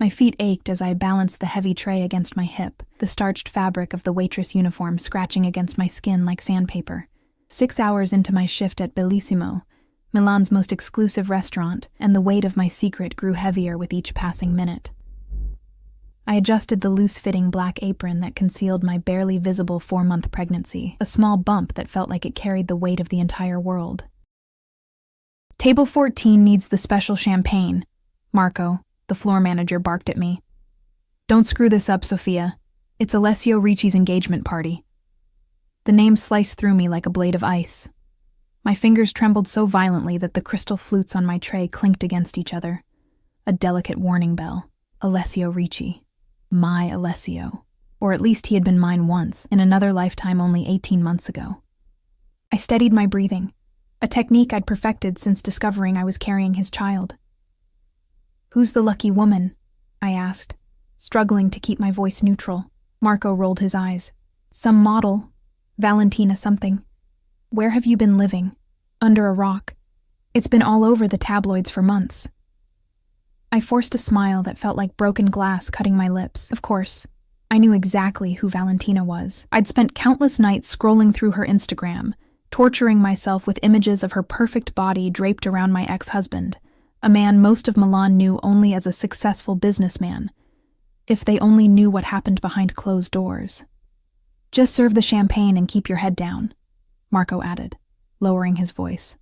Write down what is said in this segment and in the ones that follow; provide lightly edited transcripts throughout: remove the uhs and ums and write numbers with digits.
My feet ached as I balanced the heavy tray against my hip, the starched fabric of the waitress uniform scratching against my skin like sandpaper. 6 hours into my shift at Bellissimo, Milan's most exclusive restaurant, and the weight of my secret grew heavier with each passing minute. I adjusted the loose-fitting black apron that concealed my barely visible 4-month pregnancy, a small bump that felt like it carried the weight of the entire world. "Table 14 needs the special champagne," Marco, the floor manager, barked at me. "Don't screw this up, Sofia. It's Alessio Ricci's engagement party." The name sliced through me like a blade of ice. My fingers trembled so violently that the crystal flutes on my tray clinked against each other. A delicate warning bell. Alessio Ricci. My Alessio. Or at least he had been mine once, in another lifetime only 18 months ago. I steadied my breathing, a technique I'd perfected since discovering I was carrying his child. "Who's the lucky woman?" I asked, struggling to keep my voice neutral. Marco rolled his eyes. "Some model. Valentina something. Where have you been living? Under a rock. It's been all over the tabloids for months." I forced a smile that felt like broken glass cutting my lips. Of course, I knew exactly who Valentina was. I'd spent countless nights scrolling through her Instagram, torturing myself with images of her perfect body draped around my ex-husband, a man most of Milan knew only as a successful businessman. If they only knew what happened behind closed doors. "Just serve the champagne and keep your head down," Marco added, lowering his voice.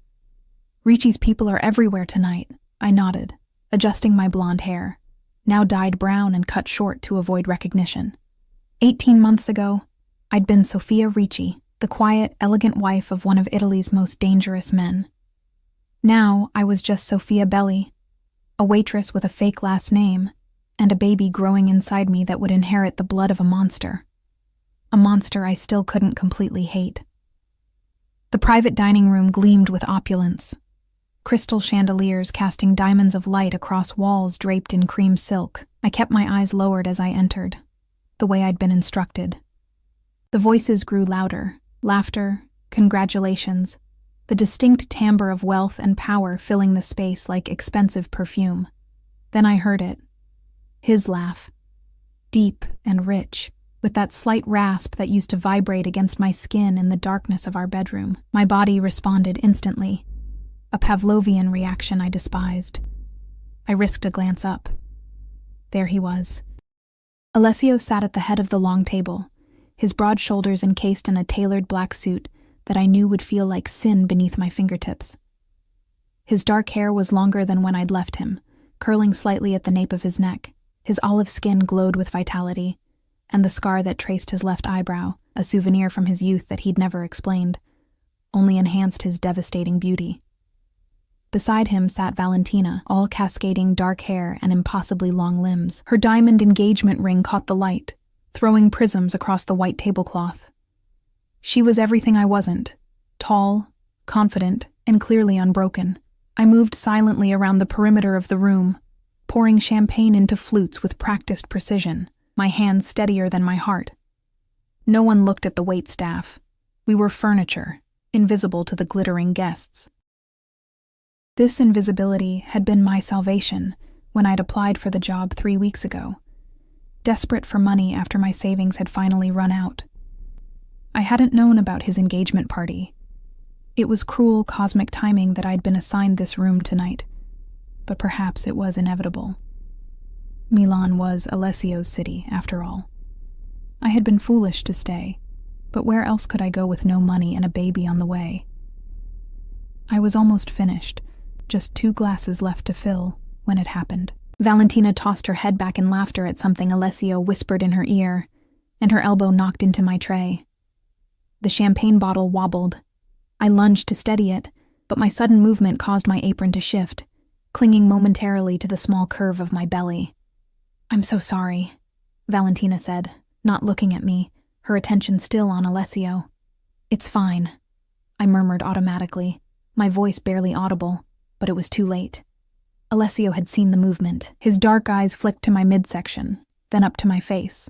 "Ricci's people are everywhere tonight," I nodded, adjusting my blonde hair, now dyed brown and cut short to avoid recognition. 18 months ago, I'd been Sofia Ricci, the quiet, elegant wife of one of Italy's most dangerous men. Now I was just Sofia Belli, a waitress with a fake last name, and a baby growing inside me that would inherit the blood of a monster. A monster I still couldn't completely hate. The private dining room gleamed with opulence. Crystal chandeliers casting diamonds of light across walls draped in cream silk. I kept my eyes lowered as I entered, the way I'd been instructed. The voices grew louder, laughter, congratulations, the distinct timbre of wealth and power filling the space like expensive perfume. Then I heard it. His laugh. Deep and rich, with that slight rasp that used to vibrate against my skin in the darkness of our bedroom. My body responded instantly. A Pavlovian reaction I despised. I risked a glance up. There he was. Alessio sat at the head of the long table, his broad shoulders encased in a tailored black suit that I knew would feel like sin beneath my fingertips. His dark hair was longer than when I'd left him, curling slightly at the nape of his neck. His olive skin glowed with vitality, and the scar that traced his left eyebrow, a souvenir from his youth that he'd never explained, only enhanced his devastating beauty. Beside him sat Valentina, all cascading dark hair and impossibly long limbs. Her diamond engagement ring caught the light, throwing prisms across the white tablecloth. She was everything I wasn't, tall, confident, and clearly unbroken. I moved silently around the perimeter of the room, pouring champagne into flutes with practiced precision, my hands steadier than my heart. No one looked at the waitstaff. We were furniture, invisible to the glittering guests. This invisibility had been my salvation when I'd applied for the job 3 weeks ago, desperate for money after my savings had finally run out. I hadn't known about his engagement party. It was cruel cosmic timing that I'd been assigned this room tonight, but perhaps it was inevitable. Milan was Alessio's city, after all. I had been foolish to stay, but where else could I go with no money and a baby on the way? I was almost finished, just 2 glasses left to fill, when it happened. Valentina tossed her head back in laughter at something Alessio whispered in her ear, and her elbow knocked into my tray. The champagne bottle wobbled. I lunged to steady it, but my sudden movement caused my apron to shift, clinging momentarily to the small curve of my belly. "I'm so sorry," Valentina said, not looking at me, her attention still on Alessio. "It's fine," I murmured automatically, my voice barely audible, but it was too late. Alessio had seen the movement. His dark eyes flicked to my midsection, then up to my face.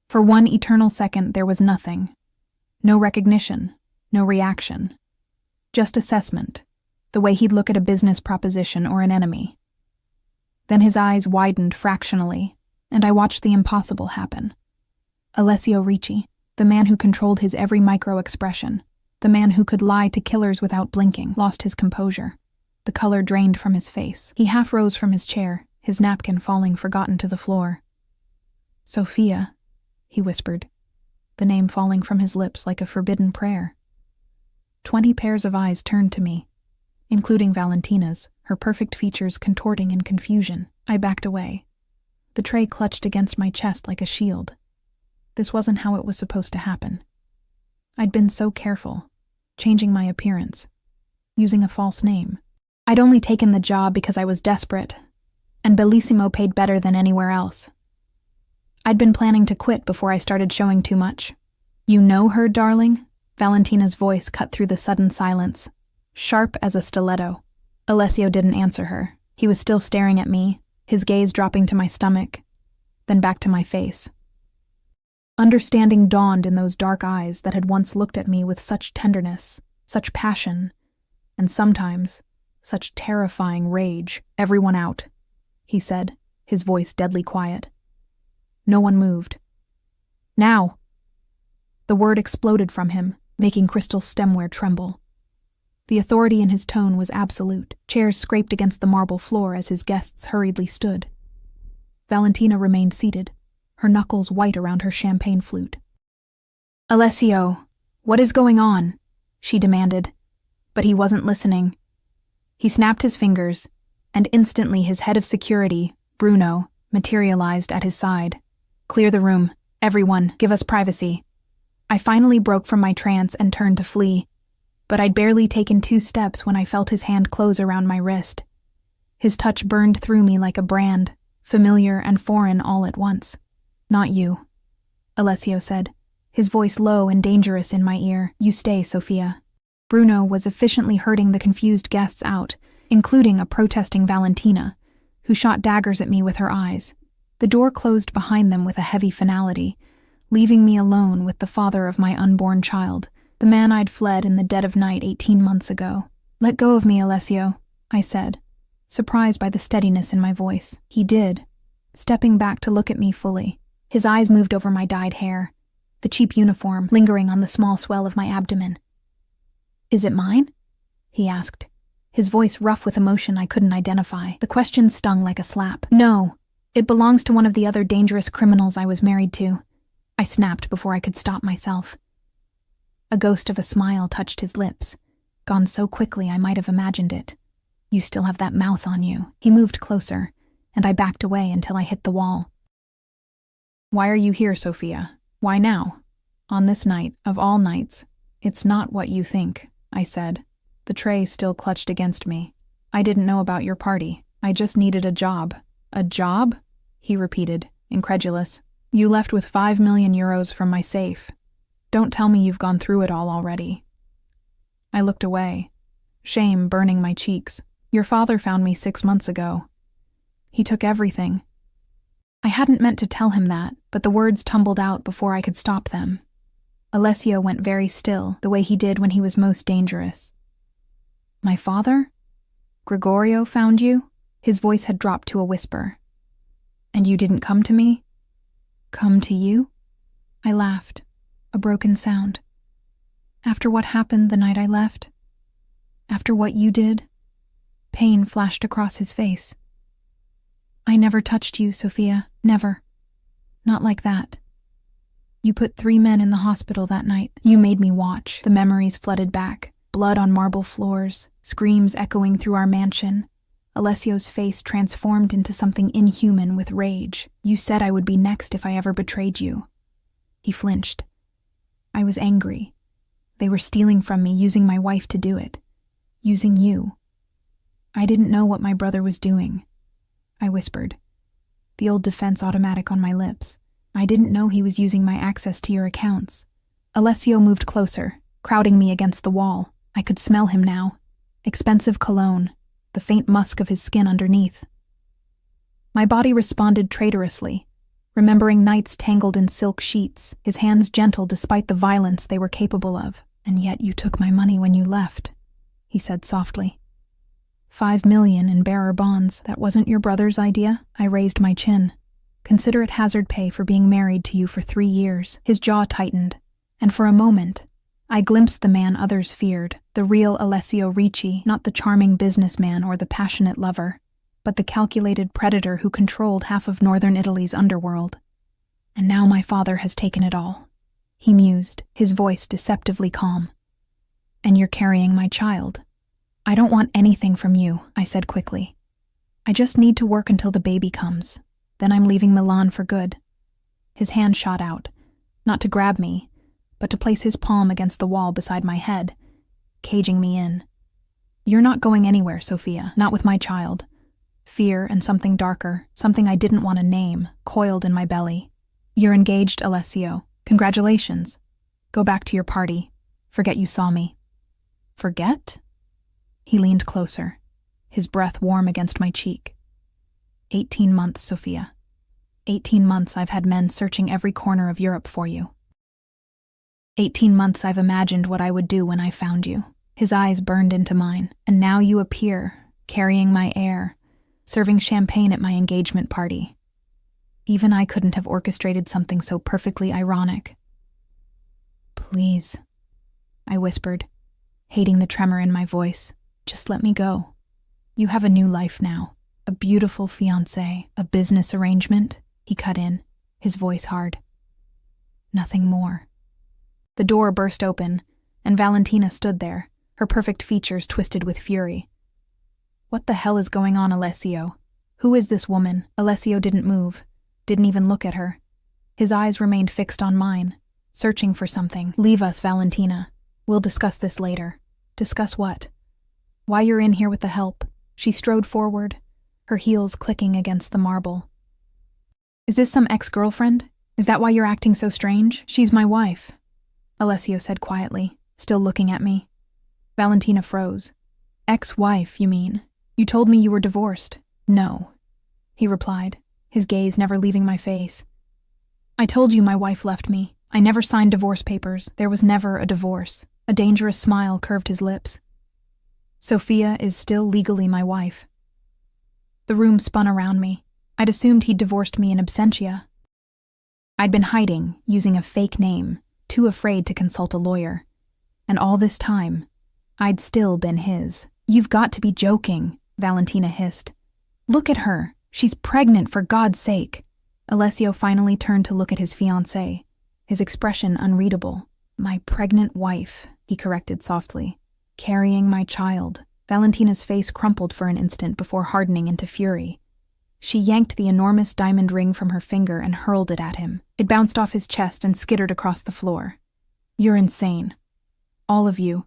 For one eternal second there was nothing. No recognition, no reaction. Just assessment, the way he'd look at a business proposition or an enemy. Then his eyes widened fractionally, and I watched the impossible happen. Alessio Ricci, the man who controlled his every micro-expression, the man who could lie to killers without blinking, lost his composure. The color drained from his face. He half rose from his chair, his napkin falling forgotten to the floor. "Sophia," he whispered, the name falling from his lips like a forbidden prayer. 20 pairs of eyes turned to me, including Valentina's, her perfect features contorting in confusion. I backed away. The tray clutched against my chest like a shield. This wasn't how it was supposed to happen. I'd been so careful, changing my appearance, using a false name. I'd only taken the job because I was desperate, and Bellissimo paid better than anywhere else. I'd been planning to quit before I started showing too much. "You know her, darling?" Valentina's voice cut through the sudden silence, sharp as a stiletto. Alessio didn't answer her. He was still staring at me, his gaze dropping to my stomach, then back to my face. Understanding dawned in those dark eyes that had once looked at me with such tenderness, such passion, and sometimes such terrifying rage. "Everyone out," he said, his voice deadly quiet. No one moved. "Now!" The word exploded from him, making crystal stemware tremble. The authority in his tone was absolute. Chairs scraped against the marble floor as his guests hurriedly stood. Valentina remained seated, her knuckles white around her champagne flute. "Alessio, what is going on?" she demanded, but he wasn't listening. He snapped his fingers, and instantly his head of security, Bruno, materialized at his side. "Clear the room. Everyone, give us privacy." I finally broke from my trance and turned to flee, but I'd barely taken 2 steps when I felt his hand close around my wrist. His touch burned through me like a brand, familiar and foreign all at once. "Not you," Alessio said, his voice low and dangerous in my ear. "You stay, Sophia." Bruno was efficiently herding the confused guests out, including a protesting Valentina, who shot daggers at me with her eyes. The door closed behind them with a heavy finality, leaving me alone with the father of my unborn child, the man I'd fled in the dead of night 18 months ago. "Let go of me, Alessio," I said, surprised by the steadiness in my voice. He did, stepping back to look at me fully. His eyes moved over my dyed hair, the cheap uniform lingering on the small swell of my abdomen. "Is it mine?" he asked, his voice rough with emotion I couldn't identify. The question stung like a slap. "No, it belongs to one of the other dangerous criminals I was married to," I snapped before I could stop myself. A ghost of a smile touched his lips, gone so quickly I might have imagined it. "You still have that mouth on you." He moved closer, and I backed away until I hit the wall. "Why are you here, Sophia? Why now? On this night, of all nights?" "It's not what you think," I said, the tray still clutched against me. "I didn't know about your party. I just needed a job." "A job?" he repeated, incredulous. "You left with 5 million euros from my safe. Don't tell me you've gone through it all already." I looked away, shame burning my cheeks. "Your father found me 6 months ago. He took everything." I hadn't meant to tell him that, but the words tumbled out before I could stop them. Alessio went very still, the way he did when he was most dangerous. "My father? Gregorio found you?" His voice had dropped to a whisper. "And you didn't come to me?" "Come to you?" I laughed, a broken sound. "After what happened the night I left? After what you did?" Pain flashed across his face. "I never touched you, Sophia, never. Not like that. You put 3 men in the hospital that night. You made me watch." The memories flooded back, blood on marble floors, screams echoing through our mansion. Alessio's face transformed into something inhuman with rage. "You said I would be next if I ever betrayed you." He flinched. I was angry. They were stealing from me, using my wife to do it. Using you. I didn't know what my brother was doing, I whispered, the old defense automatic on my lips. "I didn't know he was using my access to your accounts." Alessio moved closer, crowding me against the wall. I could smell him now. Expensive cologne, the faint musk of his skin underneath. My body responded traitorously, remembering nights tangled in silk sheets, his hands gentle despite the violence they were capable of. "And yet you took my money when you left," he said softly. 5 million in bearer bonds. That wasn't your brother's idea? I raised my chin. Consider it hazard pay for being married to you for 3 years. His jaw tightened, and for a moment, I glimpsed the man others feared, the real Alessio Ricci, not the charming businessman or the passionate lover, but the calculated predator who controlled half of northern Italy's underworld. And now my father has taken it all. He mused, his voice deceptively calm. And you're carrying my child. I don't want anything from you, I said quickly. I just need to work until the baby comes. Then I'm leaving Milan for good. His hand shot out, not to grab me, but to place his palm against the wall beside my head, caging me in. You're not going anywhere, Sophia, not with my child. Fear and something darker, something I didn't want to name, coiled in my belly. You're engaged, Alessio. Congratulations. Go back to your party. Forget you saw me. Forget? He leaned closer, his breath warm against my cheek. 18 months, Sophia. 18 months I've had men searching every corner of Europe for you. 18 months I've imagined what I would do when I found you. His eyes burned into mine, and now you appear, carrying my heir, serving champagne at my engagement party. Even I couldn't have orchestrated something so perfectly ironic. Please, I whispered, hating the tremor in my voice. Just let me go. You have a new life now, a beautiful fiancé, a business arrangement, he cut in, his voice hard. Nothing more. The door burst open, and Valentina stood there, her perfect features twisted with fury. What the hell is going on, Alessio? Who is this woman? Alessio didn't move, didn't even look at her. His eyes remained fixed on mine, searching for something. Leave us, Valentina. We'll discuss this later. Discuss what? Why you're in here with the help. She strode forward, her heels clicking against the marble. Is this some ex-girlfriend? Is that why you're acting so strange? She's my wife, Alessio said quietly, still looking at me. Valentina froze. Ex-wife, you mean? You told me you were divorced. No, he replied, his gaze never leaving my face. I told you my wife left me. I never signed divorce papers. There was never a divorce. A dangerous smile curved his lips. Sophia is still legally my wife. The room spun around me. I'd assumed he'd divorced me in absentia. I'd been hiding, using a fake name, too afraid to consult a lawyer. And all this time, I'd still been his. You've got to be joking, Valentina hissed. Look at her. She's pregnant, for God's sake. Alessio finally turned to look at his fiancée, his expression unreadable. My pregnant wife, he corrected softly. Carrying my child. Valentina's face crumpled for an instant before hardening into fury. She yanked the enormous diamond ring from her finger and hurled it at him. It bounced off his chest and skittered across the floor. You're insane. All of you.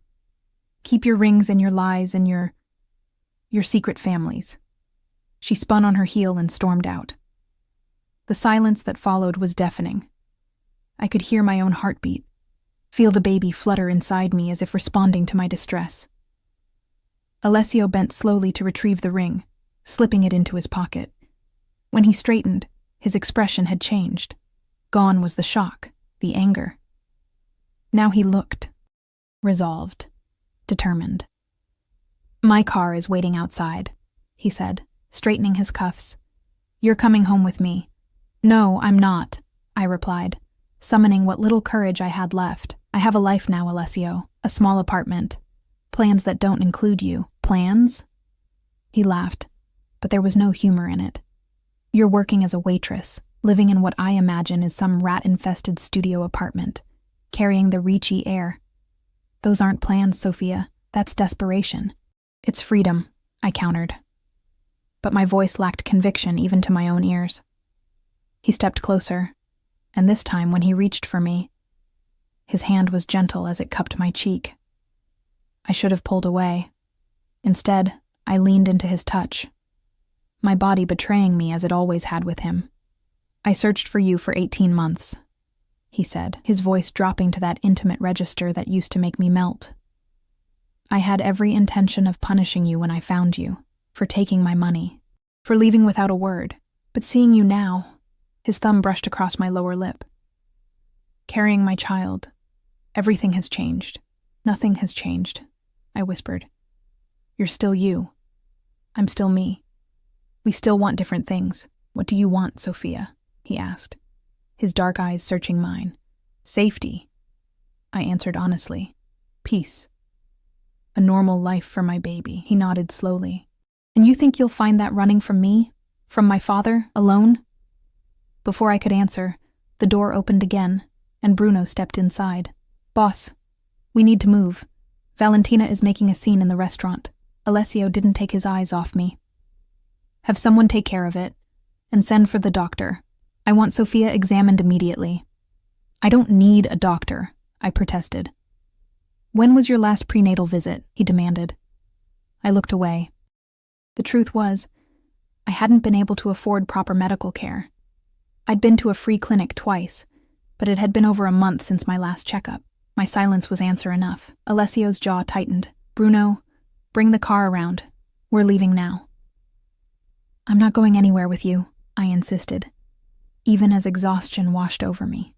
Keep your rings and your lies and your secret families. She spun on her heel and stormed out. The silence that followed was deafening. I could hear my own heartbeat, feel the baby flutter inside me as if responding to my distress. Alessio bent slowly to retrieve the ring, slipping it into his pocket. When he straightened, his expression had changed. Gone was the shock, the anger. Now he looked, resolved, determined. My car is waiting outside, he said, straightening his cuffs. You're coming home with me. No, I'm not, I replied, summoning what little courage I had left. I have a life now, Alessio, a small apartment. Plans that don't include you. Plans? He laughed, but there was no humor in it. You're working as a waitress, living in what I imagine is some rat-infested studio apartment, carrying the Ricci air. Those aren't plans, Sophia. That's desperation. It's freedom, I countered. But my voice lacked conviction even to my own ears. He stepped closer, and this time when he reached for me, his hand was gentle as it cupped my cheek. I should have pulled away. Instead, I leaned into his touch, my body betraying me as it always had with him. I searched for you for 18 months, he said, his voice dropping to that intimate register that used to make me melt. I had every intention of punishing you when I found you, for taking my money, for leaving without a word, but seeing you now, his thumb brushed across my lower lip. Carrying my child, everything has changed. Nothing has changed, I whispered. You're still you. I'm still me. We still want different things. What do you want, Sophia? He asked, his dark eyes searching mine. Safety, I answered honestly. Peace. A normal life for my baby. He nodded slowly. And you think you'll find that running from me? From my father, alone? Before I could answer, the door opened again, and Bruno stepped inside. Boss, we need to move. Valentina is making a scene in the restaurant. Alessio didn't take his eyes off me. Have someone take care of it, and send for the doctor. I want Sophia examined immediately. I don't need a doctor, I protested. When was your last prenatal visit? He demanded. I looked away. The truth was, I hadn't been able to afford proper medical care. I'd been to a free clinic twice, but it had been over a month since my last checkup. My silence was answer enough. Alessio's jaw tightened. Bruno, bring the car around. We're leaving now. I'm not going anywhere with you, I insisted, even as exhaustion washed over me.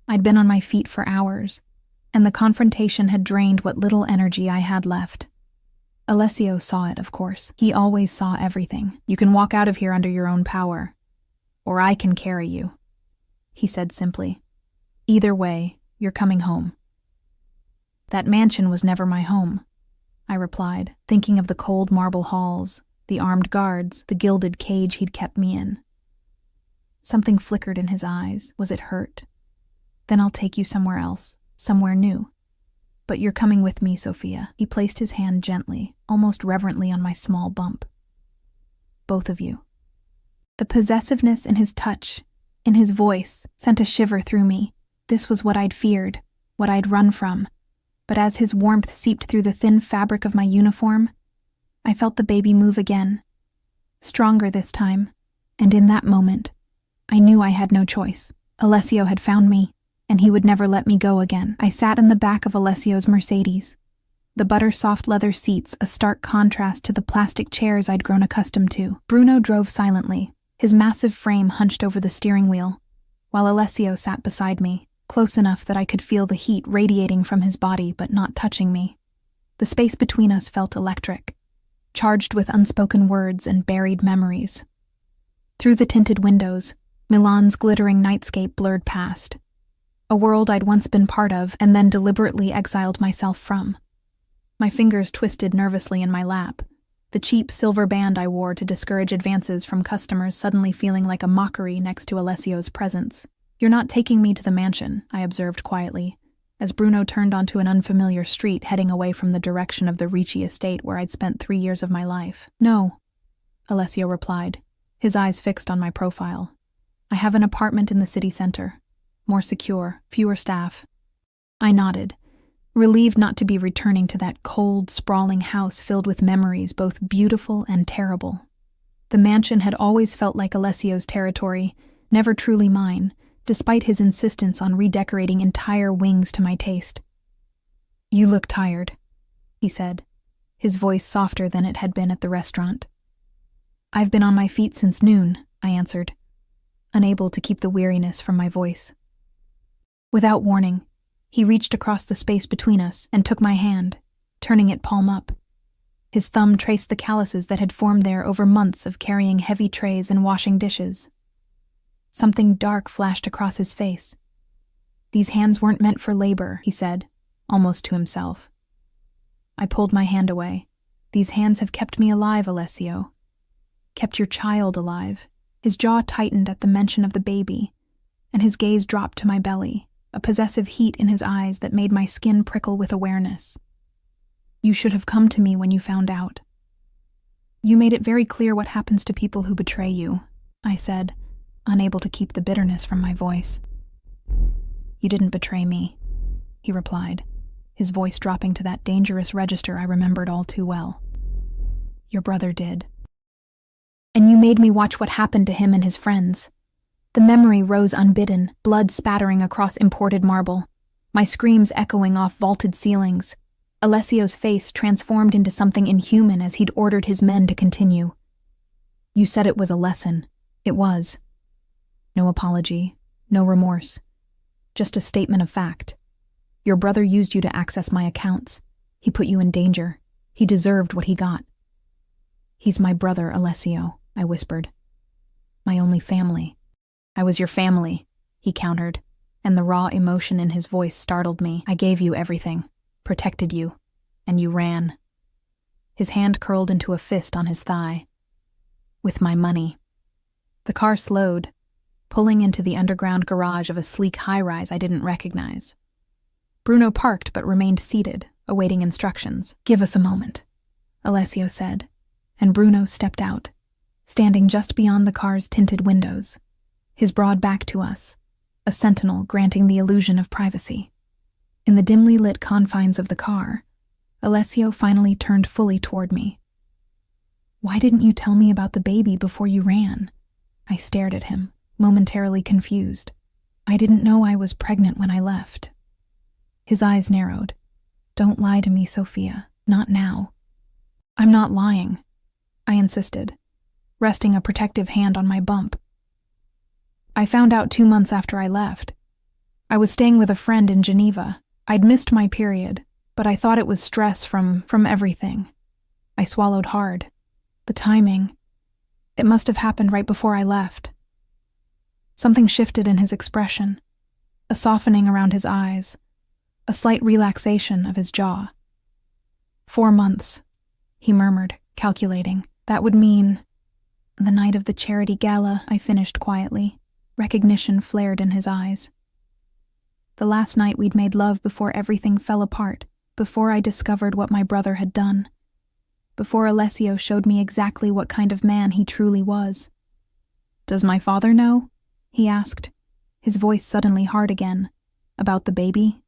I'd been on my feet for hours, and the confrontation had drained what little energy I had left. Alessio saw it, of course. He always saw everything. You can walk out of here under your own power, or I can carry you, he said simply. Either way, you're coming home. That mansion was never my home, I replied, thinking of the cold marble halls, the armed guards, the gilded cage he'd kept me in. Something flickered in his eyes. Was it hurt? Then I'll take you somewhere else, somewhere new. But you're coming with me, Sophia. He placed his hand gently, almost reverently on my small bump. Both of you. The possessiveness in his touch, in his voice, sent a shiver through me. This was what I'd feared, what I'd run from. But as his warmth seeped through the thin fabric of my uniform, I felt the baby move again. Stronger this time, and in that moment, I knew I had no choice. Alessio had found me, and he would never let me go again. I sat in the back of Alessio's Mercedes. The butter-soft leather seats, a stark contrast to the plastic chairs I'd grown accustomed to. Bruno drove silently, his massive frame hunched over the steering wheel, while Alessio sat beside me, close enough that I could feel the heat radiating from his body but not touching me. The space between us felt electric, charged with unspoken words and buried memories. Through the tinted windows, Milan's glittering nightscape blurred past, a world I'd once been part of and then deliberately exiled myself from. My fingers twisted nervously in my lap, the cheap silver band I wore to discourage advances from customers suddenly feeling like a mockery next to Alessio's presence. You're not taking me to the mansion, I observed quietly, as Bruno turned onto an unfamiliar street heading away from the direction of the Ricci estate where I'd spent 3 years of my life. No, Alessio replied, his eyes fixed on my profile. I have an apartment in the city center. More secure, fewer staff. I nodded, relieved not to be returning to that cold, sprawling house filled with memories both beautiful and terrible. The mansion had always felt like Alessio's territory, never truly mine, despite his insistence on redecorating entire wings to my taste. You look tired, he said, his voice softer than it had been at the restaurant. I've been on my feet since noon, I answered, unable to keep the weariness from my voice. Without warning, he reached across the space between us and took my hand, turning it palm up. His thumb traced the calluses that had formed there over months of carrying heavy trays and washing dishes. Something dark flashed across his face. These hands weren't meant for labor, he said, almost to himself. I pulled my hand away. These hands have kept me alive, Alessio. Kept your child alive. His jaw tightened at the mention of the baby, and his gaze dropped to my belly, a possessive heat in his eyes that made my skin prickle with awareness. You should have come to me when you found out. You made it very clear what happens to people who betray you, I said, unable to keep the bitterness from my voice. You didn't betray me, he replied, his voice dropping to that dangerous register I remembered all too well. Your brother did. And you made me watch what happened to him and his friends. The memory rose unbidden, blood spattering across imported marble, my screams echoing off vaulted ceilings. Alessio's face transformed into something inhuman as he'd ordered his men to continue. You said it was a lesson. It was. No apology, no remorse. Just a statement of fact. Your brother used you to access my accounts. He put you in danger. He deserved what he got. "He's my brother, Alessio," I whispered. "My only family." "I was your family," he countered, and the raw emotion in his voice startled me. "I gave you everything, protected you, and you ran." His hand curled into a fist on his thigh. "With my money." The car slowed, pulling into the underground garage of a sleek high-rise I didn't recognize. Bruno parked but remained seated, awaiting instructions. "Give us a moment," Alessio said, and Bruno stepped out, standing just beyond the car's tinted windows, his broad back to us, a sentinel granting the illusion of privacy. In the dimly lit confines of the car, Alessio finally turned fully toward me. "Why didn't you tell me about the baby before you ran?" I stared at him, momentarily confused. "I didn't know I was pregnant when I left." His eyes narrowed. "Don't lie to me, Sophia. Not now." "I'm not lying," I insisted, resting a protective hand on my bump. "I found out 2 months after I left. I was staying with a friend in Geneva. I'd missed my period, but I thought it was stress from everything." I swallowed hard. The timing. It must have happened right before I left. Something shifted in his expression, a softening around his eyes, a slight relaxation of his jaw. 4 months, he murmured, calculating. "That would mean—" "The night of the charity gala," I finished quietly. Recognition flared in his eyes. "The last night we'd made love before everything fell apart, before I discovered what my brother had done, before Alessio showed me exactly what kind of man he truly was." "Does my father know?" he asked, his voice suddenly hard again. "About the baby?"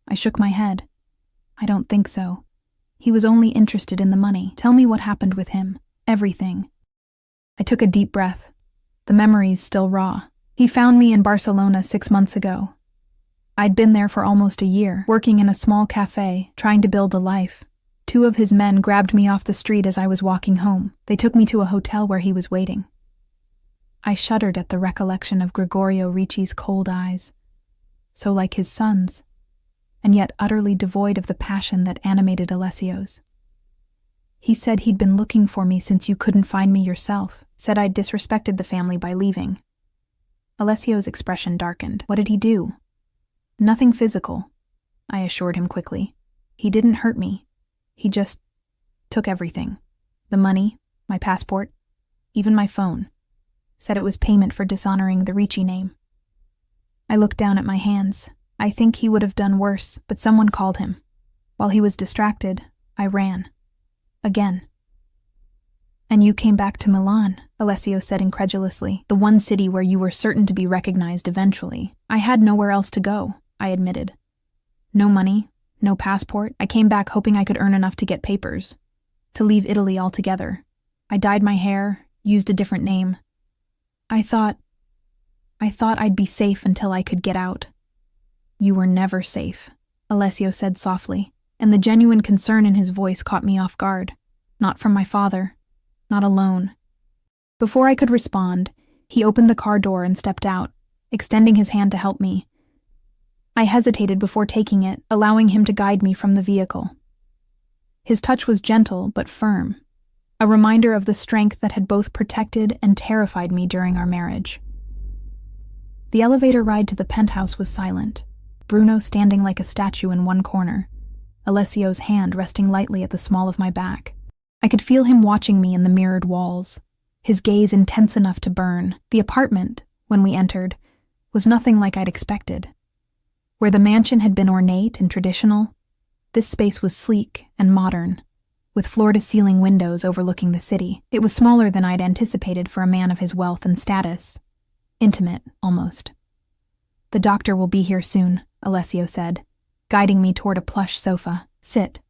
I shook my head. "I don't think so. He was only interested in the money. Tell me what happened with him. Everything." I took a deep breath, the memories still raw. "He found me in Barcelona 6 months ago. I'd been there for almost a year, working in a small cafe, trying to build a life. 2 of his men grabbed me off the street as I was walking home. They took me to a hotel where he was waiting." I shuddered at the recollection of Gregorio Ricci's cold eyes, so like his son's, and yet utterly devoid of the passion that animated Alessio's. "He said he'd been looking for me since you couldn't find me yourself, said I'd disrespected the family by leaving." Alessio's expression darkened. "What did he do?" "Nothing physical," I assured him quickly. "He didn't hurt me. He just took everything. The money, my passport, even my phone. Said it was payment for dishonoring the Ricci name." I looked down at my hands. I think he would have done worse, but someone called him. While he was distracted, I ran. Again. "And you came back to Milan," Alessio said incredulously, "the one city where you were certain to be recognized eventually." "I had nowhere else to go," I admitted. "No money, no passport. I came back hoping I could earn enough to get papers, to leave Italy altogether. I dyed my hair, used a different name. I thought I'd be safe until I could get out." "You were never safe," Alessio said softly, and the genuine concern in his voice caught me off guard. "Not from my father. Not alone." Before I could respond, he opened the car door and stepped out, extending his hand to help me. I hesitated before taking it, allowing him to guide me from the vehicle. His touch was gentle but firm, a reminder of the strength that had both protected and terrified me during our marriage. The elevator ride to the penthouse was silent, Bruno standing like a statue in one corner, Alessio's hand resting lightly at the small of my back. I could feel him watching me in the mirrored walls, his gaze intense enough to burn. The apartment, when we entered, was nothing like I'd expected. Where the mansion had been ornate and traditional, this space was sleek and modern, with floor-to-ceiling windows overlooking the city. It was smaller than I'd anticipated for a man of his wealth and status. Intimate, almost. "The doctor will be here soon," Alessio said, guiding me toward a plush sofa. "Sit.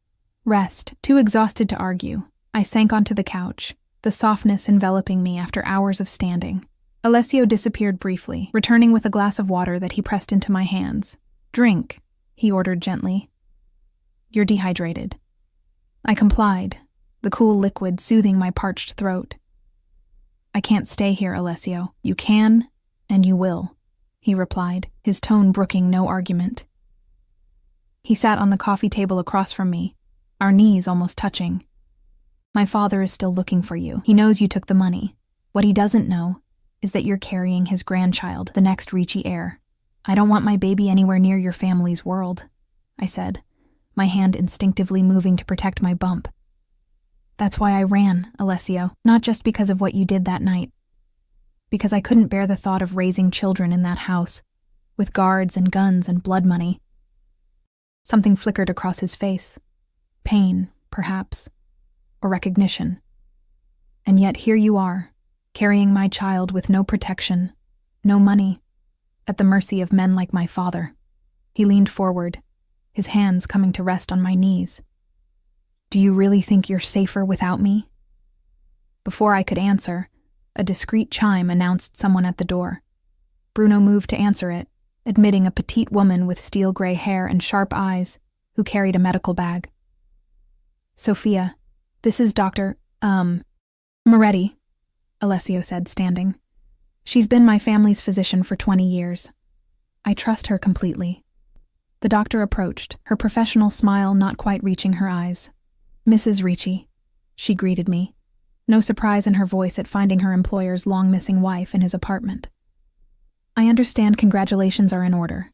Rest." Too exhausted to argue, I sank onto the couch, the softness enveloping me after hours of standing. Alessio disappeared briefly, returning with a glass of water that he pressed into my hands. "Drink," he ordered gently. "You're dehydrated." I complied, the cool liquid soothing my parched throat. "I can't stay here, Alessio." "You can, and you will," he replied, his tone brooking no argument. He sat on the coffee table across from me, our knees almost touching. My father is still looking for you. He knows you took the money. What he doesn't know is that you're carrying his grandchild, the next Ricci heir. I don't want my baby anywhere near your family's world, I said, my hand instinctively moving to protect my bump. That's why I ran, Alessio, not just because of what you did that night. Because I couldn't bear the thought of raising children in that house, with guards and guns and blood money. Something flickered across his face. Pain, perhaps, or recognition. And yet here you are, carrying my child with no protection, no money, at the mercy of men like my father. He leaned forward, his hands coming to rest on my knees. Do you really think you're safer without me? Before I could answer, a discreet chime announced someone at the door. Bruno moved to answer it, admitting a petite woman with steel-gray hair and sharp eyes who carried a medical bag. Sophia, this is Dr. Moretti, Alessio said, standing. She's been my family's physician for 20 years. I trust her completely. The doctor approached, her professional smile not quite reaching her eyes. Mrs. Ricci, she greeted me, no surprise in her voice at finding her employer's long-missing wife in his apartment. I understand congratulations are in order.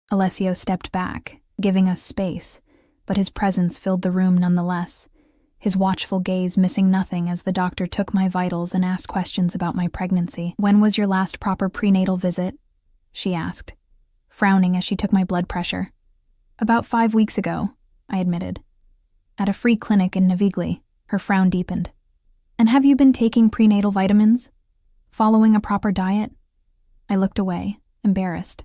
Alessio stepped back, giving us space, but his presence filled the room nonetheless, his watchful gaze missing nothing as the doctor took my vitals and asked questions about my pregnancy. When was your last proper prenatal visit? She asked, frowning as she took my blood pressure. About 5 weeks ago, I admitted. At a free clinic in Navigli, her frown deepened. And have you been taking prenatal vitamins? Following a proper diet? I looked away, embarrassed.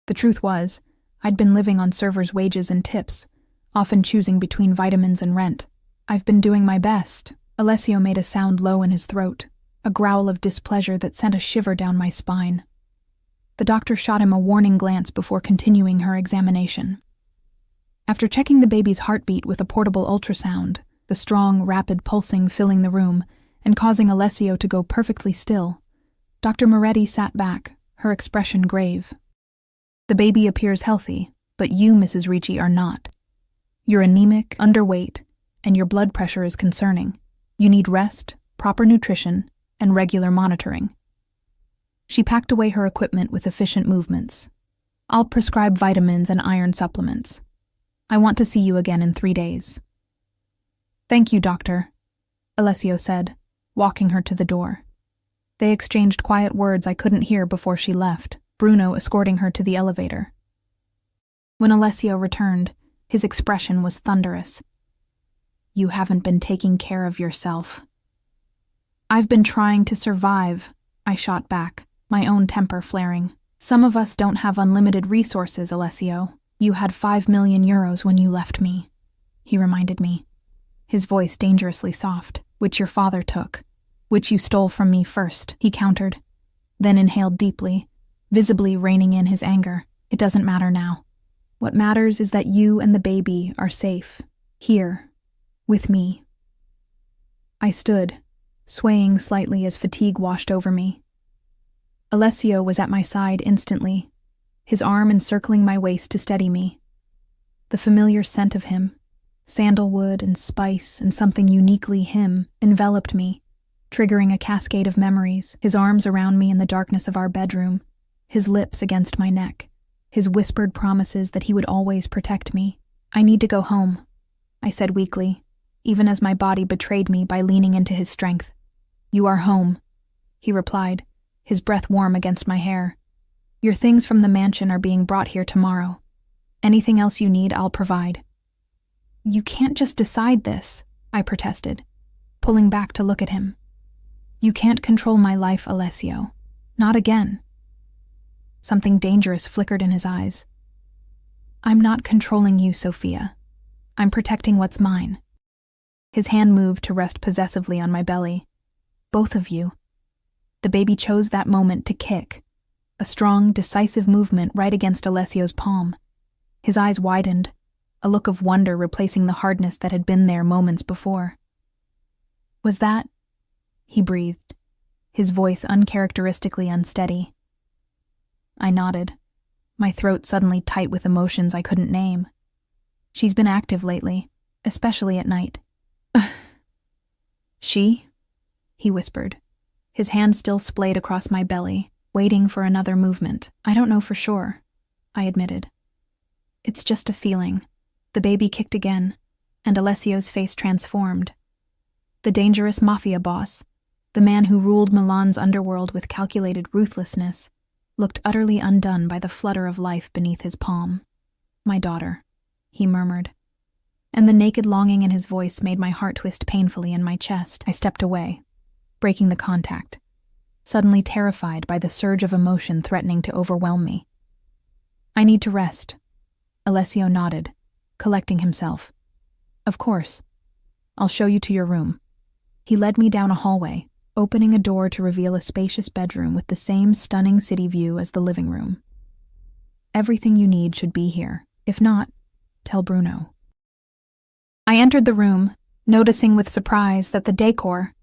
The truth was, I'd been living on servers' wages and tips, often choosing between vitamins and rent. I've been doing my best. Alessio made a sound low in his throat, a growl of displeasure that sent a shiver down my spine. The doctor shot him a warning glance before continuing her examination. After checking the baby's heartbeat with a portable ultrasound, the strong, rapid pulsing filling the room and causing Alessio to go perfectly still, Dr. Moretti sat back, her expression grave. The baby appears healthy, but you, Mrs. Ricci, are not. You're anemic, underweight, and your blood pressure is concerning. You need rest, proper nutrition, and regular monitoring. She packed away her equipment with efficient movements. I'll prescribe vitamins and iron supplements. I want to see you again in 3 days. Thank you, doctor, Alessio said, walking her to the door. They exchanged quiet words I couldn't hear before she left, Bruno escorting her to the elevator. When Alessio returned, his expression was thunderous. You haven't been taking care of yourself. I've been trying to survive, I shot back, my own temper flaring. Some of us don't have unlimited resources, Alessio. You had 5 million euros when you left me, he reminded me, his voice dangerously soft. Which your father took. Which you stole from me first, he countered, then inhaled deeply, visibly reining in his anger. It doesn't matter now. What matters is that you and the baby are safe, here, with me. I stood, swaying slightly as fatigue washed over me. Alessio was at my side instantly, his arm encircling my waist to steady me. The familiar scent of him, sandalwood and spice and something uniquely him, enveloped me, triggering a cascade of memories, his arms around me in the darkness of our bedroom, his lips against my neck, his whispered promises that he would always protect me. I need to go home, I said weakly, even as my body betrayed me by leaning into his strength. You are home, he replied, his breath warm against my hair. Your things from the mansion are being brought here tomorrow. Anything else you need, I'll provide. You can't just decide this, I protested, pulling back to look at him. You can't control my life, Alessio. Not again. Something dangerous flickered in his eyes. I'm not controlling you, Sophia. I'm protecting what's mine. His hand moved to rest possessively on my belly. Both of you. The baby chose that moment to kick, a strong, decisive movement right against Alessio's palm. His eyes widened, a look of wonder replacing the hardness that had been there moments before. Was that? He breathed, his voice uncharacteristically unsteady. I nodded, my throat suddenly tight with emotions I couldn't name. She's been active lately, especially at night. She? He whispered, his hand still splayed across my belly, waiting for another movement. I don't know for sure, I admitted. It's just a feeling. The baby kicked again, and Alessio's face transformed. The dangerous Mafia boss, the man who ruled Milan's underworld with calculated ruthlessness, looked utterly undone by the flutter of life beneath his palm. My daughter, he murmured, and the naked longing in his voice made my heart twist painfully in my chest. I stepped away, breaking the contact, suddenly terrified by the surge of emotion threatening to overwhelm me. I need to rest. Alessio nodded, collecting himself. Of course. I'll show you to your room. He led me down a hallway, opening a door to reveal a spacious bedroom with the same stunning city view as the living room. Everything you need should be here. If not, tell Bruno. I entered the room, noticing with surprise that the decor,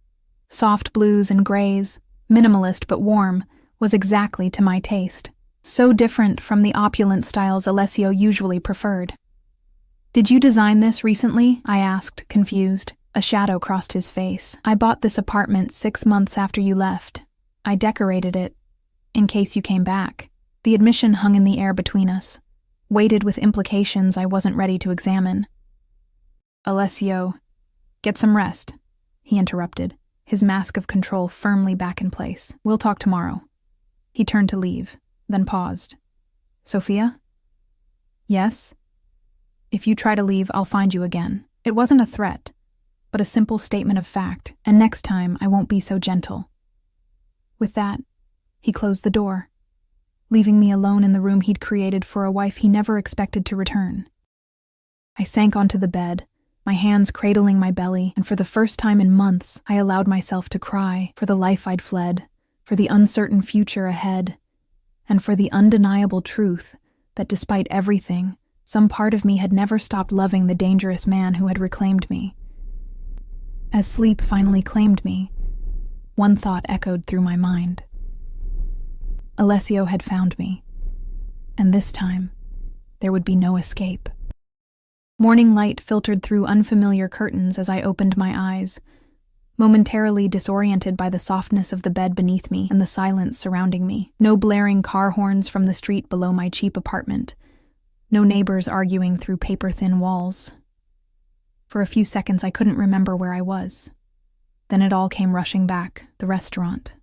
soft blues and grays, minimalist but warm, was exactly to my taste, so different from the opulent styles Alessio usually preferred. Did you design this recently? I asked, confused. A shadow crossed his face. I bought this apartment 6 months after you left. I decorated it, in case you came back. The admission hung in the air between us, weighted with implications I wasn't ready to examine. Alessio, get some rest, he interrupted, his mask of control firmly back in place. We'll talk tomorrow. He turned to leave, then paused. Sophia? Yes? If you try to leave, I'll find you again. It wasn't a threat, but a simple statement of fact, and next time I won't be so gentle. With that, he closed the door, leaving me alone in the room he'd created for a wife he never expected to return. I sank onto the bed, my hands cradling my belly, and for the first time in months, I allowed myself to cry for the life I'd fled, for the uncertain future ahead, and for the undeniable truth that despite everything, some part of me had never stopped loving the dangerous man who had reclaimed me. As sleep finally claimed me, one thought echoed through my mind. Alessio had found me, and this time, there would be no escape. Morning light filtered through unfamiliar curtains as I opened my eyes, momentarily disoriented by the softness of the bed beneath me and the silence surrounding me. No blaring car horns from the street below my cheap apartment. No neighbors arguing through paper-thin walls. For a few seconds I couldn't remember where I was. Then it all came rushing back, the restaurant.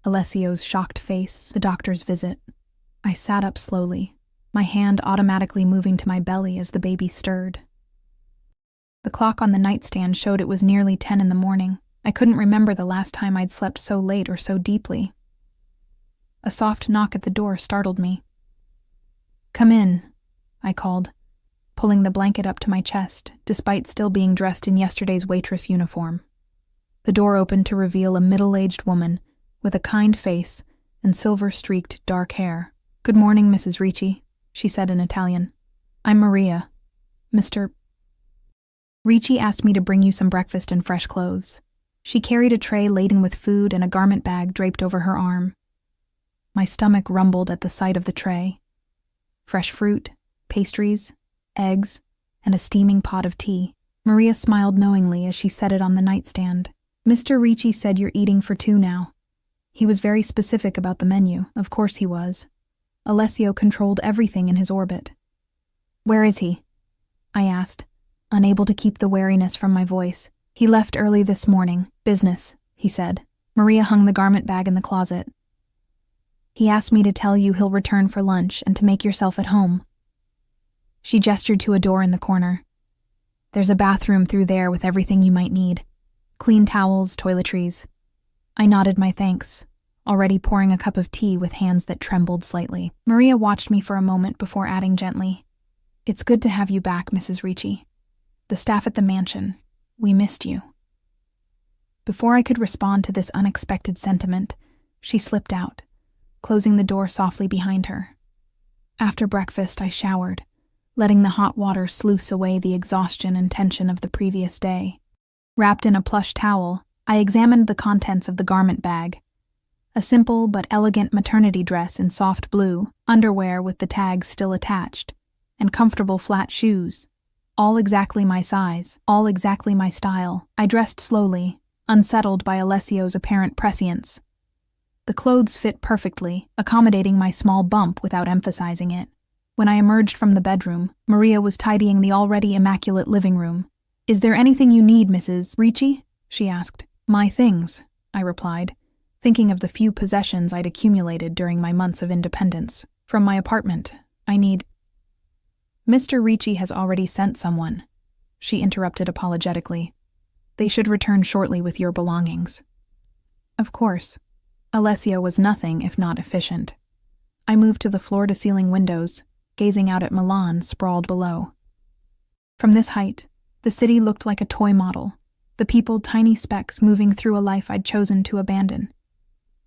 Alessio's shocked face, the doctor's visit. I sat up slowly, my hand automatically moving to my belly as the baby stirred. The clock on the nightstand showed it was nearly 10 in the morning. I couldn't remember the last time I'd slept so late or so deeply. A soft knock at the door startled me. Come in, I called, pulling the blanket up to my chest, despite still being dressed in yesterday's waitress uniform. The door opened to reveal a middle-aged woman with a kind face and silver-streaked dark hair. Good morning, Mrs. Ricci, she said in Italian. I'm Maria. Mr. Ricci asked me to bring you some breakfast and fresh clothes. She carried a tray laden with food and a garment bag draped over her arm. My stomach rumbled at the sight of the tray. Fresh fruit, pastries, eggs, and a steaming pot of tea. Maria smiled knowingly as she set it on the nightstand. Mr. Ricci said you're eating for 2 now. He was very specific about the menu. Of course he was. Alessio controlled everything in his orbit. Where is he? I asked, unable to keep the wariness from my voice. He left early this morning. Business, he said. Maria hung the garment bag in the closet. He asked me to tell you he'll return for lunch and to make yourself at home. She gestured to a door in the corner. There's a bathroom through there with everything you might need. Clean towels, toiletries. I nodded my thanks, already pouring a cup of tea with hands that trembled slightly. Maria watched me for a moment before adding gently, It's good to have you back, Mrs. Ricci. The staff at the mansion, we missed you. Before I could respond to this unexpected sentiment, she slipped out, closing the door softly behind her. After breakfast, I showered, letting the hot water sluice away the exhaustion and tension of the previous day. Wrapped in a plush towel, I examined the contents of the garment bag. A simple but elegant maternity dress in soft blue, underwear with the tags still attached, and comfortable flat shoes. All exactly my size, all exactly my style. I dressed slowly, unsettled by Alessio's apparent prescience. The clothes fit perfectly, accommodating my small bump without emphasizing it. When I emerged from the bedroom, Maria was tidying the already immaculate living room. "Is there anything you need, Mrs. Ricci?" she asked. "My things," I replied, thinking of the few possessions I'd accumulated during my months of independence. "From my apartment, I need—" "Mr. Ricci has already sent someone," she interrupted apologetically. "They should return shortly with your belongings." Of course. Alessio was nothing if not efficient. I moved to the floor-to-ceiling windows, gazing out at Milan sprawled below. From this height, the city looked like a toy model, the people tiny specks moving through a life I'd chosen to abandon,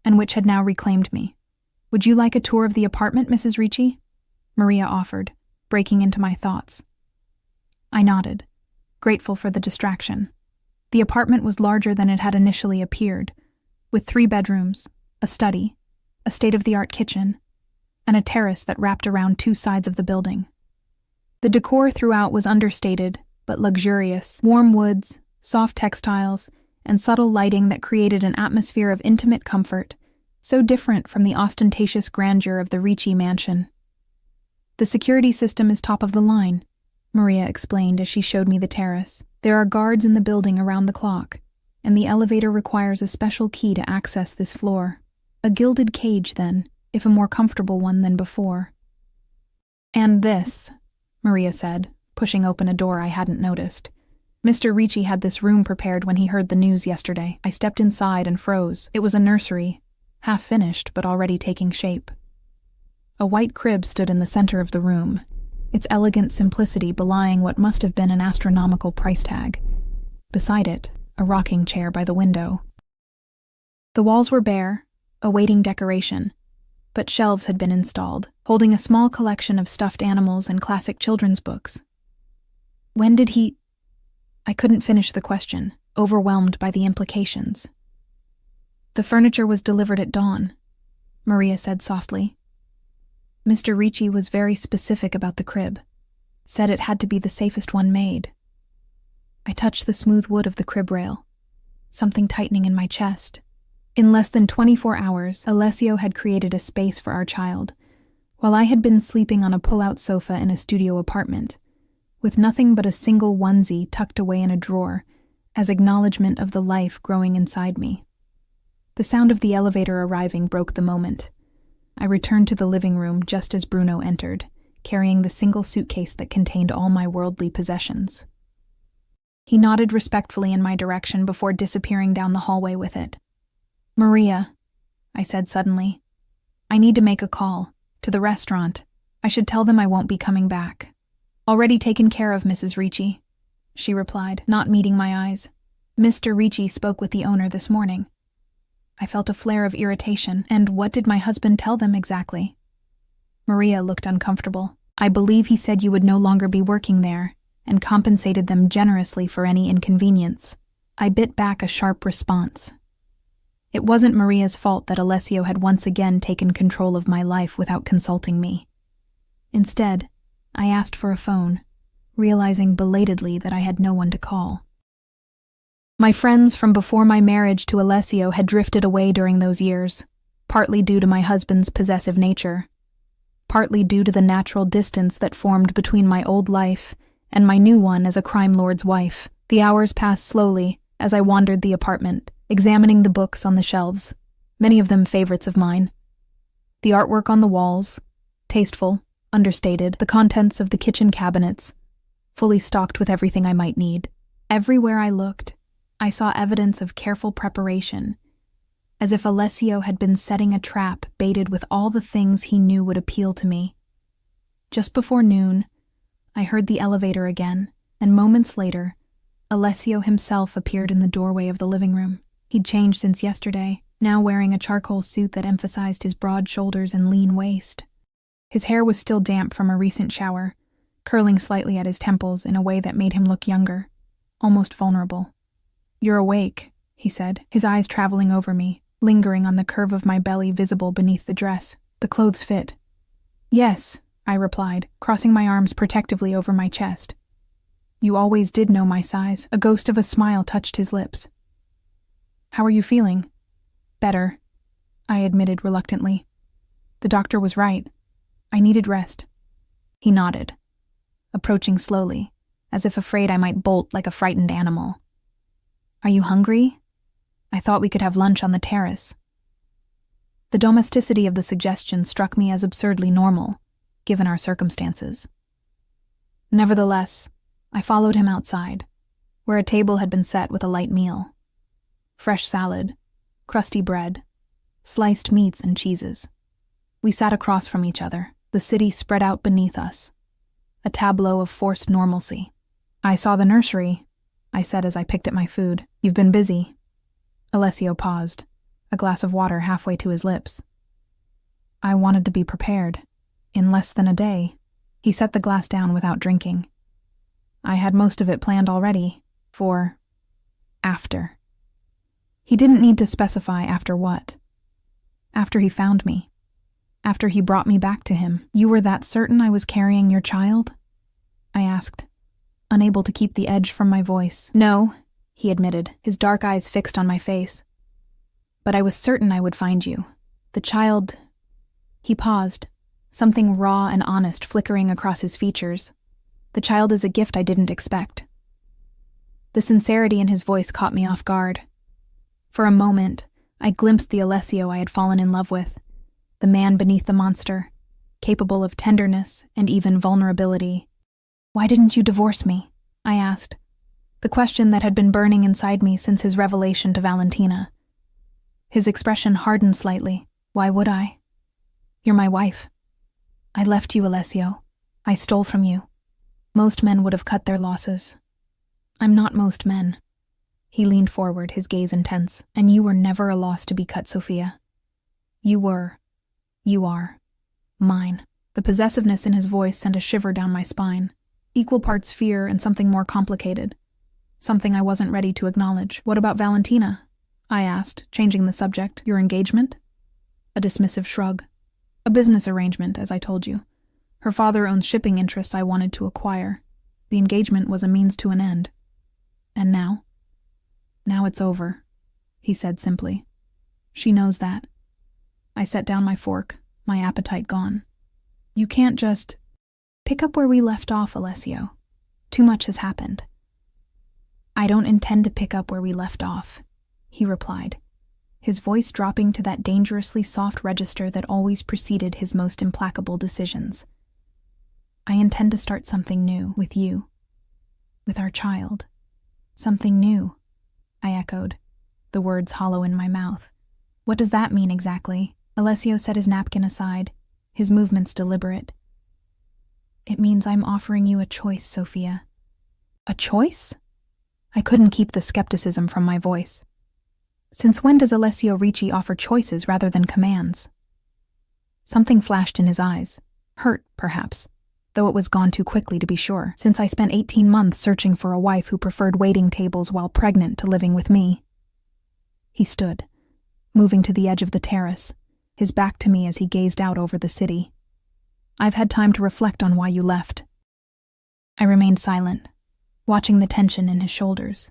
and which had now reclaimed me. "Would you like a tour of the apartment, Mrs. Ricci?" Maria offered, breaking into my thoughts. I nodded, grateful for the distraction. The apartment was larger than it had initially appeared, with 3 bedrooms, a study, a state-of-the-art kitchen, and a terrace that wrapped around 2 sides of the building. The decor throughout was understated, but luxurious. Warm woods, soft textiles, and subtle lighting that created an atmosphere of intimate comfort, so different from the ostentatious grandeur of the Ricci mansion. "The security system is top of the line," Maria explained as she showed me the terrace. "There are guards in the building around the clock, and the elevator requires a special key to access this floor. A gilded cage, then, if a more comfortable one than before." "And this," Maria said, pushing open a door I hadn't noticed. "Mr. Ricci had this room prepared when he heard the news yesterday." I stepped inside and froze. It was a nursery, half finished but already taking shape. A white crib stood in the center of the room, its elegant simplicity belying what must have been an astronomical price tag. Beside it, a rocking chair by the window. The walls were bare, awaiting decoration, but shelves had been installed, holding a small collection of stuffed animals and classic children's books. "When did he—" I couldn't finish the question, overwhelmed by the implications. "The furniture was delivered at dawn," Maria said softly. "Mr. Ricci was very specific about the crib, said it had to be the safest one made." I touched the smooth wood of the crib rail, something tightening in my chest. In less than 24 hours, Alessio had created a space for our child, while I had been sleeping on a pull-out sofa in a studio apartment, with nothing but a single onesie tucked away in a drawer, as acknowledgement of the life growing inside me. The sound of the elevator arriving broke the moment. I returned to the living room just as Bruno entered, carrying the single suitcase that contained all my worldly possessions. He nodded respectfully in my direction before disappearing down the hallway with it. "Maria," I said suddenly, "I need to make a call. To the restaurant. I should tell them I won't be coming back." "Already taken care of, Mrs. Ricci," she replied, not meeting my eyes. "Mr. Ricci spoke with the owner this morning." I felt a flare of irritation. "And what did my husband tell them exactly?" Maria looked uncomfortable. "I believe he said you would no longer be working there, and compensated them generously for any inconvenience." I bit back a sharp response. It wasn't Maria's fault that Alessio had once again taken control of my life without consulting me. Instead, I asked for a phone, realizing belatedly that I had no one to call. My friends from before my marriage to Alessio had drifted away during those years, partly due to my husband's possessive nature, partly due to the natural distance that formed between my old life and my new one as a crime lord's wife. The hours passed slowly as I wandered the apartment, examining the books on the shelves, many of them favorites of mine. The artwork on the walls, tasteful, understated, the contents of the kitchen cabinets, fully stocked with everything I might need. Everywhere I looked, I saw evidence of careful preparation, as if Alessio had been setting a trap baited with all the things he knew would appeal to me. Just before noon, I heard the elevator again, and moments later, Alessio himself appeared in the doorway of the living room. He'd changed since yesterday, now wearing a charcoal suit that emphasized his broad shoulders and lean waist. His hair was still damp from a recent shower, curling slightly at his temples in a way that made him look younger, almost vulnerable. "You're awake," he said, his eyes traveling over me, lingering on the curve of my belly visible beneath the dress. "The clothes fit." "Yes," I replied, crossing my arms protectively over my chest. You always did know my size. A ghost of a smile touched his lips. How are you feeling? Better, I admitted reluctantly. The doctor was right. I needed rest. He nodded, approaching slowly, as if afraid I might bolt like a frightened animal. Are you hungry? I thought we could have lunch on the terrace. The domesticity of the suggestion struck me as absurdly normal, given our circumstances. Nevertheless, I followed him outside, where a table had been set with a light meal. Fresh salad, crusty bread, sliced meats and cheeses. We sat across from each other, the city spread out beneath us, a tableau of forced normalcy. I saw the nursery, I said as I picked at my food. You've been busy. Alessio paused, a glass of water halfway to his lips. I wanted to be prepared. In less than a day, he set the glass down without drinking. I had most of it planned already, for after. He didn't need to specify after what. After he found me. After he brought me back to him. You were that certain I was carrying your child? I asked, unable to keep the edge from my voice. No, he admitted, his dark eyes fixed on my face. But I was certain I would find you. The child... He paused, something raw and honest flickering across his features. The child is a gift I didn't expect. The sincerity in his voice caught me off guard. For a moment, I glimpsed the Alessio I had fallen in love with, the man beneath the monster, capable of tenderness and even vulnerability. Why didn't you divorce me? I asked, the question that had been burning inside me since his revelation to Valentina. His expression hardened slightly. Why would I? You're my wife. I left you, Alessio. I stole from you. Most men would have cut their losses. I'm not most men. He leaned forward, his gaze intense. And you were never a loss to be cut, Sophia. You were. You are. Mine. The possessiveness in his voice sent a shiver down my spine. Equal parts fear and something more complicated. Something I wasn't ready to acknowledge. What about Valentina? I asked, changing the subject. Your engagement? A dismissive shrug. A business arrangement, as I told you. Her father owns shipping interests I wanted to acquire. The engagement was a means to an end. And now? Now it's over, he said simply. She knows that. I set down my fork, my appetite gone. You can't just... Pick up where we left off, Alessio. Too much has happened. I don't intend to pick up where we left off, he replied, his voice dropping to that dangerously soft register that always preceded his most implacable decisions. I intend to start something new with you. With our child. Something new, I echoed, the words hollow in my mouth. What does that mean exactly? Alessio set his napkin aside, his movements deliberate. It means I'm offering you a choice, Sophia. A choice? I couldn't keep the skepticism from my voice. Since when does Alessio Ricci offer choices rather than commands? Something flashed in his eyes. Hurt, perhaps, though it was gone too quickly to be sure, since I spent 18 months searching for a wife who preferred waiting tables while pregnant to living with me. He stood, moving to the edge of the terrace, his back to me as he gazed out over the city. I've had time to reflect on why you left. I remained silent, watching the tension in his shoulders,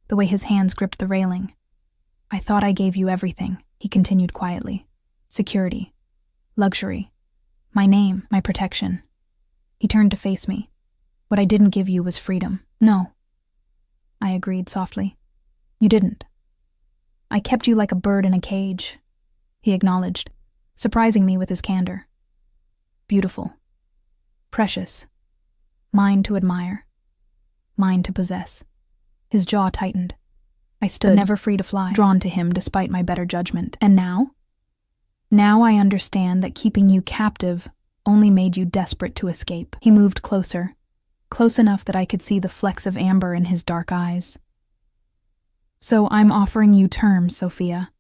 the way his hands gripped the railing. I thought I gave you everything, he continued quietly. Security, luxury, my name, my protection. He turned to face me. What I didn't give you was freedom. No. I agreed softly. You didn't. I kept you like a bird in a cage, he acknowledged, surprising me with his candor. Beautiful. Precious. Mine to admire. Mine to possess. His jaw tightened. I stood, never free to fly, drawn to him despite my better judgment. And now? Now I understand that keeping you captive only made you desperate to escape. He moved closer, close enough that I could see the flecks of amber in his dark eyes. So I'm offering you terms, Sophia.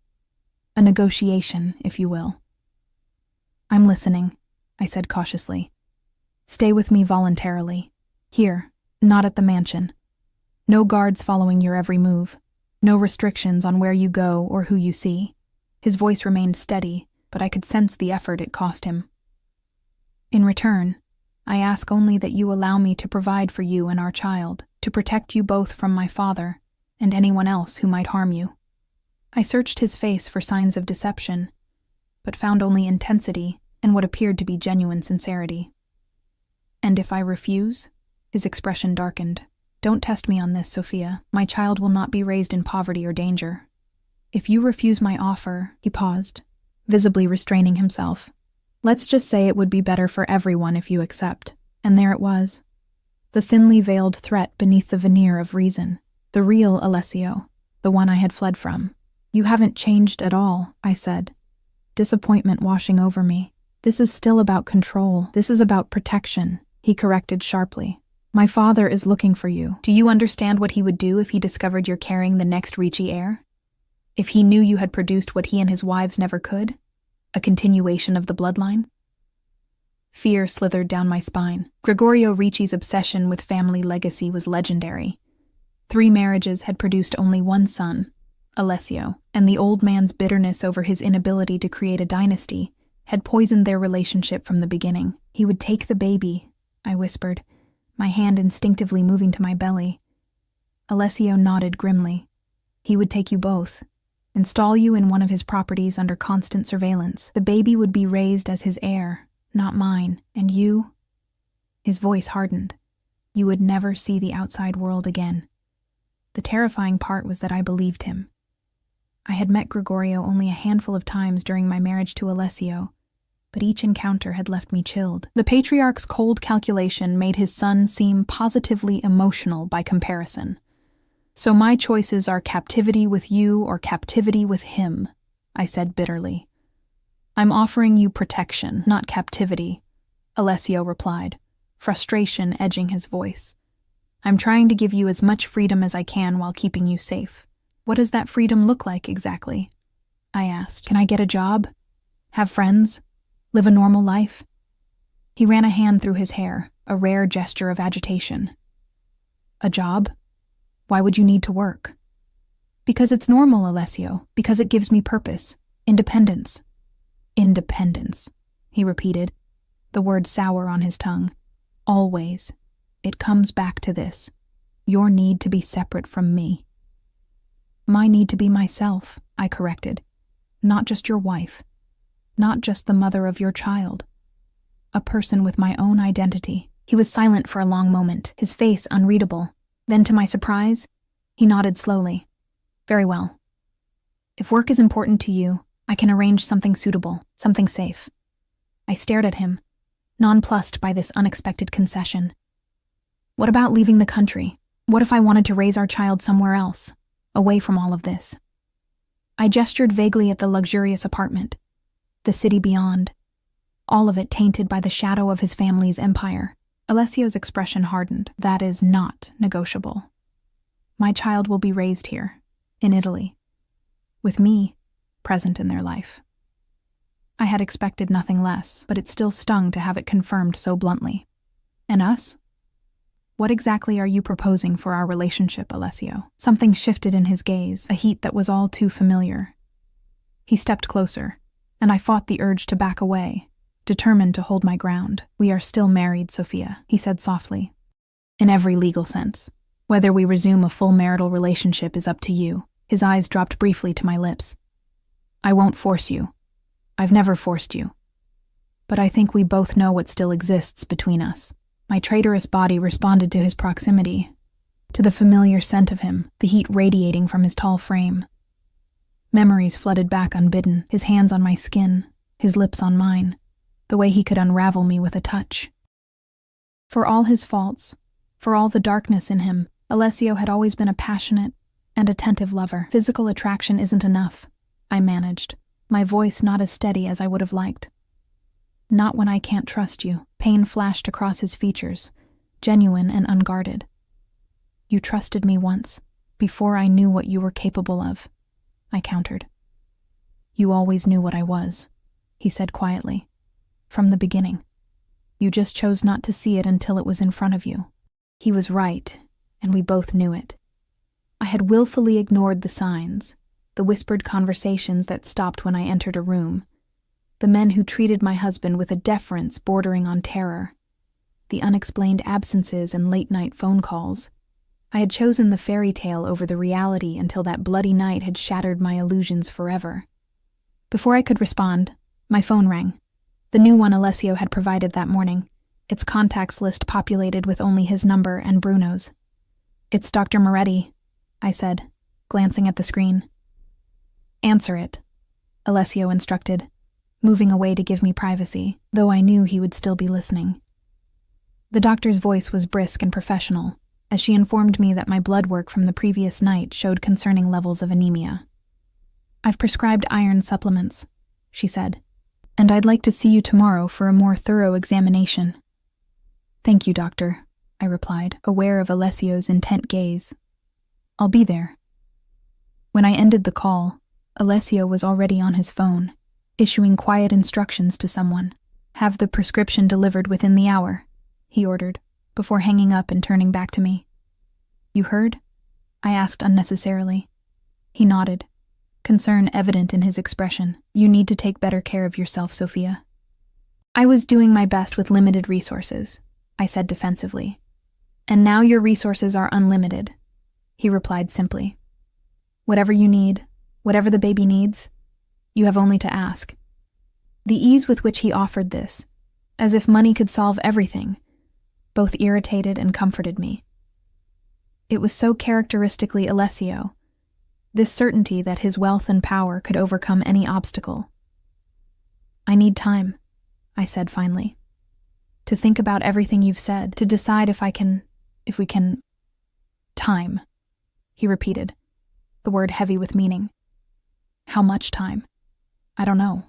A negotiation, if you will. I'm listening, I said cautiously. Stay with me voluntarily. Here, not at the mansion. No guards following your every move. No restrictions on where you go or who you see. His voice remained steady, but I could sense the effort it cost him. In return, I ask only that you allow me to provide for you and our child. to protect you both from my father and anyone else who might harm you. I searched his face for signs of deception, but found only intensity and what appeared to be genuine sincerity. And if I refuse? His expression darkened. Don't test me on this, Sophia. My child will not be raised in poverty or danger. If you refuse my offer, he paused, visibly restraining himself. Let's just say it would be better for everyone if you accept. And there it was. The thinly veiled threat beneath the veneer of reason. The real Alessio, the one I had fled from. You haven't changed at all, I said, disappointment washing over me. This is still about control. This is about protection, he corrected sharply. My father is looking for you. Do you understand what he would do if he discovered you're carrying the next Ricci heir? If he knew you had produced what he and his wives never could? A continuation of the bloodline? Fear slithered down my spine. Gregorio Ricci's obsession with family legacy was legendary. 3 marriages had produced only one son, Alessio, and the old man's bitterness over his inability to create a dynasty had poisoned their relationship from the beginning. He would take the baby, I whispered, my hand instinctively moving to my belly. Alessio nodded grimly. He would take you both, install you in one of his properties under constant surveillance. The baby would be raised as his heir, not mine, and you? His voice hardened. You would never see the outside world again. The terrifying part was that I believed him. I had met Gregorio only a handful of times during my marriage to Alessio, but each encounter had left me chilled. The patriarch's cold calculation made his son seem positively emotional by comparison. So my choices are captivity with you or captivity with him, I said bitterly. I'm offering you protection, not captivity, Alessio replied, frustration edging his voice. I'm trying to give you as much freedom as I can while keeping you safe. What does that freedom look like exactly? I asked. Can I get a job? Have friends? Live a normal life? He ran a hand through his hair, a rare gesture of agitation. A job? Why would you need to work? Because it's normal, Alessio. Because it gives me purpose. Independence. Independence, he repeated, the word sour on his tongue. Always. It comes back to this. Your need to be separate from me. My need to be myself, I corrected. Not just your wife. Not just the mother of your child. A person with my own identity. He was silent for a long moment, his face unreadable. Then, to my surprise, he nodded slowly. Very well. If work is important to you, I can arrange something suitable, something safe. I stared at him, nonplussed by this unexpected concession. What about leaving the country? What if I wanted to raise our child somewhere else, away from all of this? I gestured vaguely at the luxurious apartment, the city beyond, all of it tainted by the shadow of his family's empire. Alessio's expression hardened. That is not negotiable. My child will be raised here, in Italy, with me present in their life. I had expected nothing less, but it still stung to have it confirmed so bluntly. And us? What exactly are you proposing for our relationship, Alessio? Something shifted in his gaze, a heat that was all too familiar. He stepped closer, and I fought the urge to back away, determined to hold my ground. We are still married, Sophia, he said softly. In every legal sense. Whether we resume a full marital relationship is up to you. His eyes dropped briefly to my lips. I won't force you. I've never forced you. But I think we both know what still exists between us. My traitorous body responded to his proximity, to the familiar scent of him, the heat radiating from his tall frame. Memories flooded back unbidden, his hands on my skin, his lips on mine, the way he could unravel me with a touch. For all his faults, for all the darkness in him, Alessio had always been a passionate and attentive lover. Physical attraction isn't enough, I managed, my voice not as steady as I would have liked. Not when I can't trust you. Pain flashed across his features, genuine and unguarded. You trusted me once, before I knew what you were capable of, I countered. You always knew what I was, he said quietly. From the beginning. You just chose not to see it until it was in front of you. He was right, and we both knew it. I had willfully ignored the signs, the whispered conversations that stopped when I entered a room, the men who treated my husband with a deference bordering on terror, the unexplained absences and late-night phone calls. I had chosen the fairy tale over the reality until that bloody night had shattered my illusions forever. Before I could respond, my phone rang. The new one Alessio had provided that morning, its contacts list populated with only his number and Bruno's. "It's Dr. Moretti," I said, glancing at the screen. "Answer it," Alessio instructed, moving away to give me privacy, though I knew he would still be listening. The doctor's voice was brisk and professional, as she informed me that my blood work from the previous night showed concerning levels of anemia. "I've prescribed iron supplements," she said, "and I'd like to see you tomorrow for a more thorough examination." "Thank you, doctor," I replied, aware of Alessio's intent gaze. "I'll be there." When I ended the call, Alessio was already on his phone, issuing quiet instructions to someone. "Have the prescription delivered within the hour," he ordered, before hanging up and turning back to me. "You heard?" I asked unnecessarily. He nodded, concern evident in his expression. "You need to take better care of yourself, Sophia." "I was doing my best with limited resources," I said defensively. "And now your resources are unlimited," he replied simply. "Whatever you need, whatever the baby needs, you have only to ask." The ease with which he offered this, as if money could solve everything, both irritated and comforted me. It was so characteristically Alessio, this certainty that his wealth and power could overcome any obstacle. "I need time," I said finally, "to think about everything you've said, to decide if we can... Time," he repeated, the word heavy with meaning. "How much time?" "I don't know,"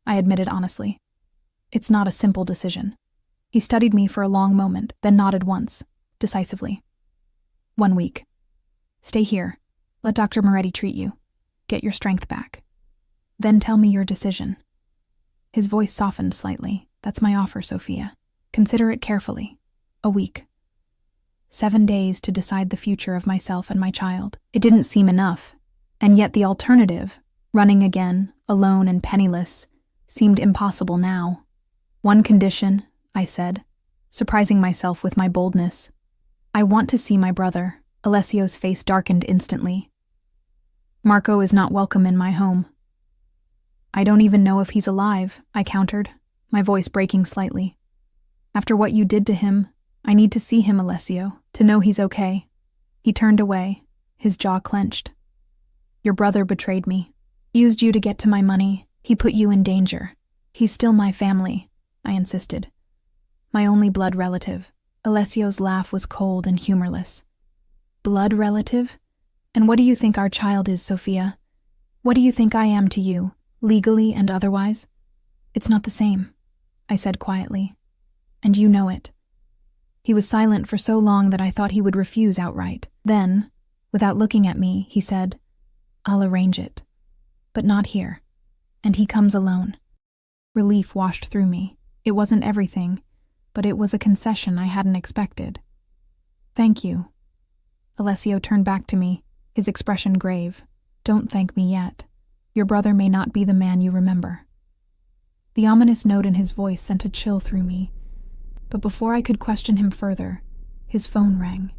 I admitted honestly. "It's not a simple decision." He studied me for a long moment, then nodded once, decisively. "1 week. Stay here. Let Dr. Moretti treat you. Get your strength back. Then tell me your decision." His voice softened slightly. "That's my offer, Sophia. Consider it carefully. 1 week. 7 days to decide the future of myself and my child." It didn't seem enough, and yet the alternative, running again, alone and penniless, seemed impossible now. "One condition," I said, surprising myself with my boldness. "I want to see my brother." Alessio's face darkened instantly. "Marco is not welcome in my home." "I don't even know if he's alive," I countered, my voice breaking slightly. "After what you did to him, I need to see him, Alessio, to know he's okay." He turned away, his jaw clenched. "Your brother betrayed me. Used you to get to my money. He put you in danger. He's still my family," I insisted. "My only blood relative." Alessio's laugh was cold and humorless. "Blood relative? And what do you think our child is, Sophia? What do you think I am to you, legally and otherwise?" "It's not the same," I said quietly. "And you know it." He was silent for so long that I thought he would refuse outright. Then, without looking at me, he said, "I'll arrange it. But not here. And he comes alone." Relief washed through me. It wasn't everything, but it was a concession I hadn't expected. "Thank you." Alessio turned back to me, his expression grave. "Don't thank me yet. Your brother may not be the man you remember." The ominous note in his voice sent a chill through me, but before I could question him further, his phone rang.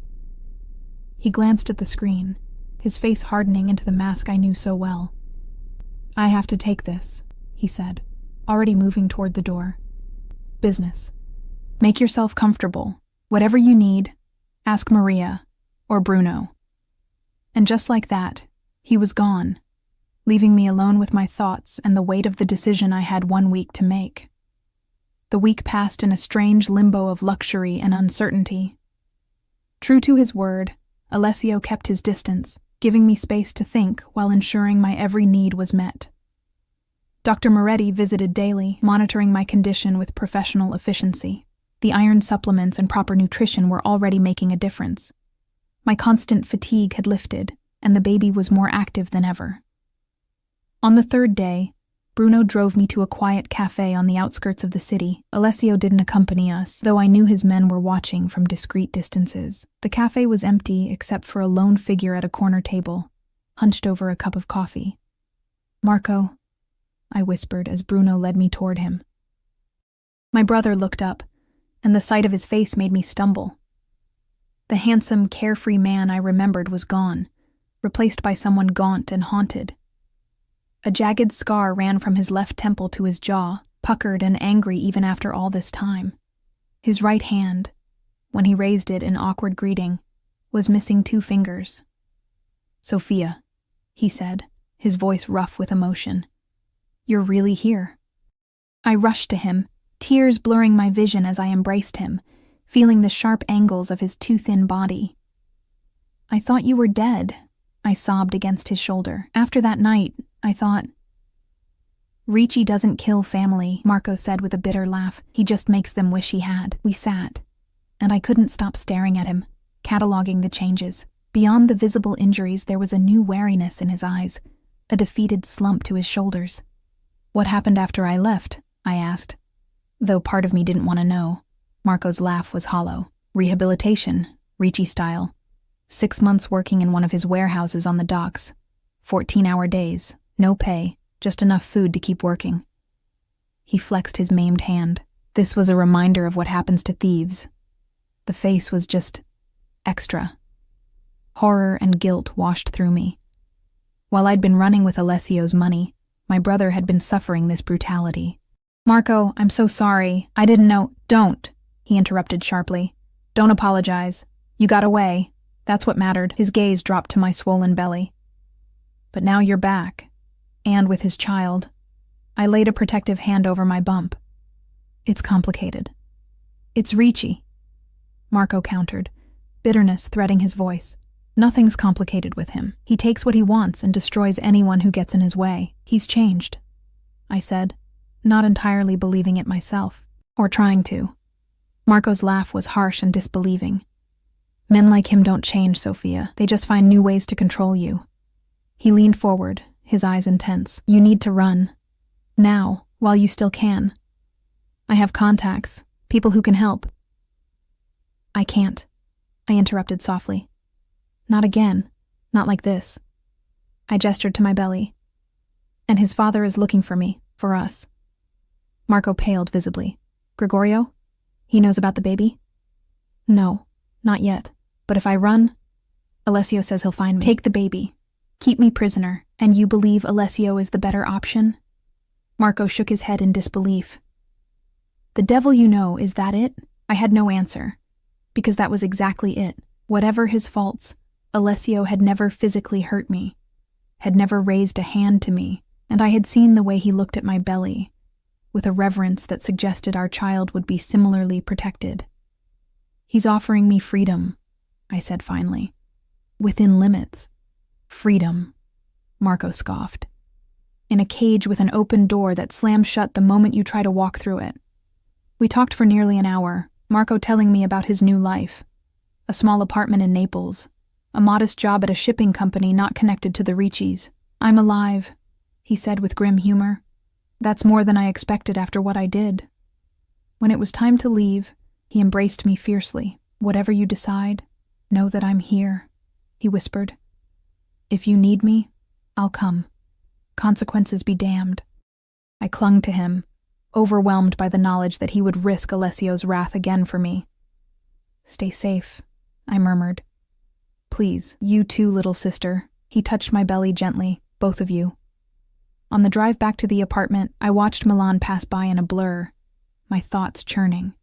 He glanced at the screen, his face hardening into the mask I knew so well. "I have to take this," he said, already moving toward the door. "Business. Make yourself comfortable. Whatever you need, ask Maria or Bruno." And just like that, he was gone, leaving me alone with my thoughts and the weight of the decision I had 1 week to make. The week passed in a strange limbo of luxury and uncertainty. True to his word, Alessio kept his distance, giving me space to think while ensuring my every need was met. Dr. Moretti visited daily, monitoring my condition with professional efficiency. The iron supplements and proper nutrition were already making a difference. My constant fatigue had lifted, and the baby was more active than ever. On the 3rd day, Bruno drove me to a quiet cafe on the outskirts of the city. Alessio didn't accompany us, though I knew his men were watching from discreet distances. The cafe was empty except for a lone figure at a corner table, hunched over a cup of coffee. "Marco," I whispered as Bruno led me toward him. My brother looked up, and the sight of his face made me stumble. The handsome, carefree man I remembered was gone, replaced by someone gaunt and haunted. A jagged scar ran from his left temple to his jaw, puckered and angry even after all this time. His right hand, when he raised it in awkward greeting, was missing 2 fingers. "Sophia," he said, his voice rough with emotion. "You're really here." I rushed to him, tears blurring my vision as I embraced him, feeling the sharp angles of his too thin body. "I thought you were dead," I sobbed against his shoulder. "After that night, I thought—" "Ricci doesn't kill family," Marco said with a bitter laugh. "He just makes them wish he had." We sat, and I couldn't stop staring at him, cataloging the changes. Beyond the visible injuries, there was a new wariness in his eyes, a defeated slump to his shoulders. "What happened after I left?" I asked, though part of me didn't want to know. Marco's laugh was hollow. "Rehabilitation, Ricci style. 6 months working in one of his warehouses on the docks. 14-hour days, no pay, just enough food to keep working." He flexed his maimed hand. This was a reminder of what happens to thieves. The face was just extra. Horror and guilt washed through me. While I'd been running with Alessio's money, my brother had been suffering this brutality. "Marco, I'm so sorry. I didn't know—" "Don't," he interrupted sharply. "Don't apologize. You got away. That's what mattered." His gaze dropped to my swollen belly. "But now you're back, and with his child." I laid a protective hand over my bump. "It's complicated." "It's Ricci," Marco countered, bitterness threading his voice. "Nothing's complicated with him. He takes what he wants and destroys anyone who gets in his way. He's changed," I said, not entirely believing it myself, or trying to. Marco's laugh was harsh and disbelieving. "Men like him don't change, Sophia. They just find new ways to control you." He leaned forward, his eyes intense. "You need to run. Now, while you still can. I have contacts, people who can help." "I can't," I interrupted softly. "Not again. Not like this." I gestured to my belly. "And his father is looking for me, for us." Marco paled visibly. "Gregorio? He knows about the baby?" "No, not yet. But if I run, Alessio says he'll find me. Take the baby. Keep me prisoner, and you believe Alessio is the better option?" Marco shook his head in disbelief. "The devil you know, is that it?" I had no answer, because that was exactly it. Whatever his faults, Alessio had never physically hurt me, had never raised a hand to me, and I had seen the way he looked at my belly, with a reverence that suggested our child would be similarly protected. "He's offering me freedom," I said finally. "Within limits." "Freedom," Marco scoffed. "In a cage with an open door that slams shut the moment you try to walk through it." We talked for nearly an hour, Marco telling me about his new life. A small apartment in Naples, a modest job at a shipping company not connected to the Riccis. "I'm alive," he said with grim humor. "That's more than I expected after what I did." When it was time to leave, he embraced me fiercely. "Whatever you decide, know that I'm here," he whispered. "If you need me, I'll come. Consequences be damned." I clung to him, overwhelmed by the knowledge that he would risk Alessio's wrath again for me. "Stay safe," I murmured. "Please, you too, little sister." He touched my belly gently, "Both of you." On the drive back to the apartment, I watched Milan pass by in a blur, my thoughts churning.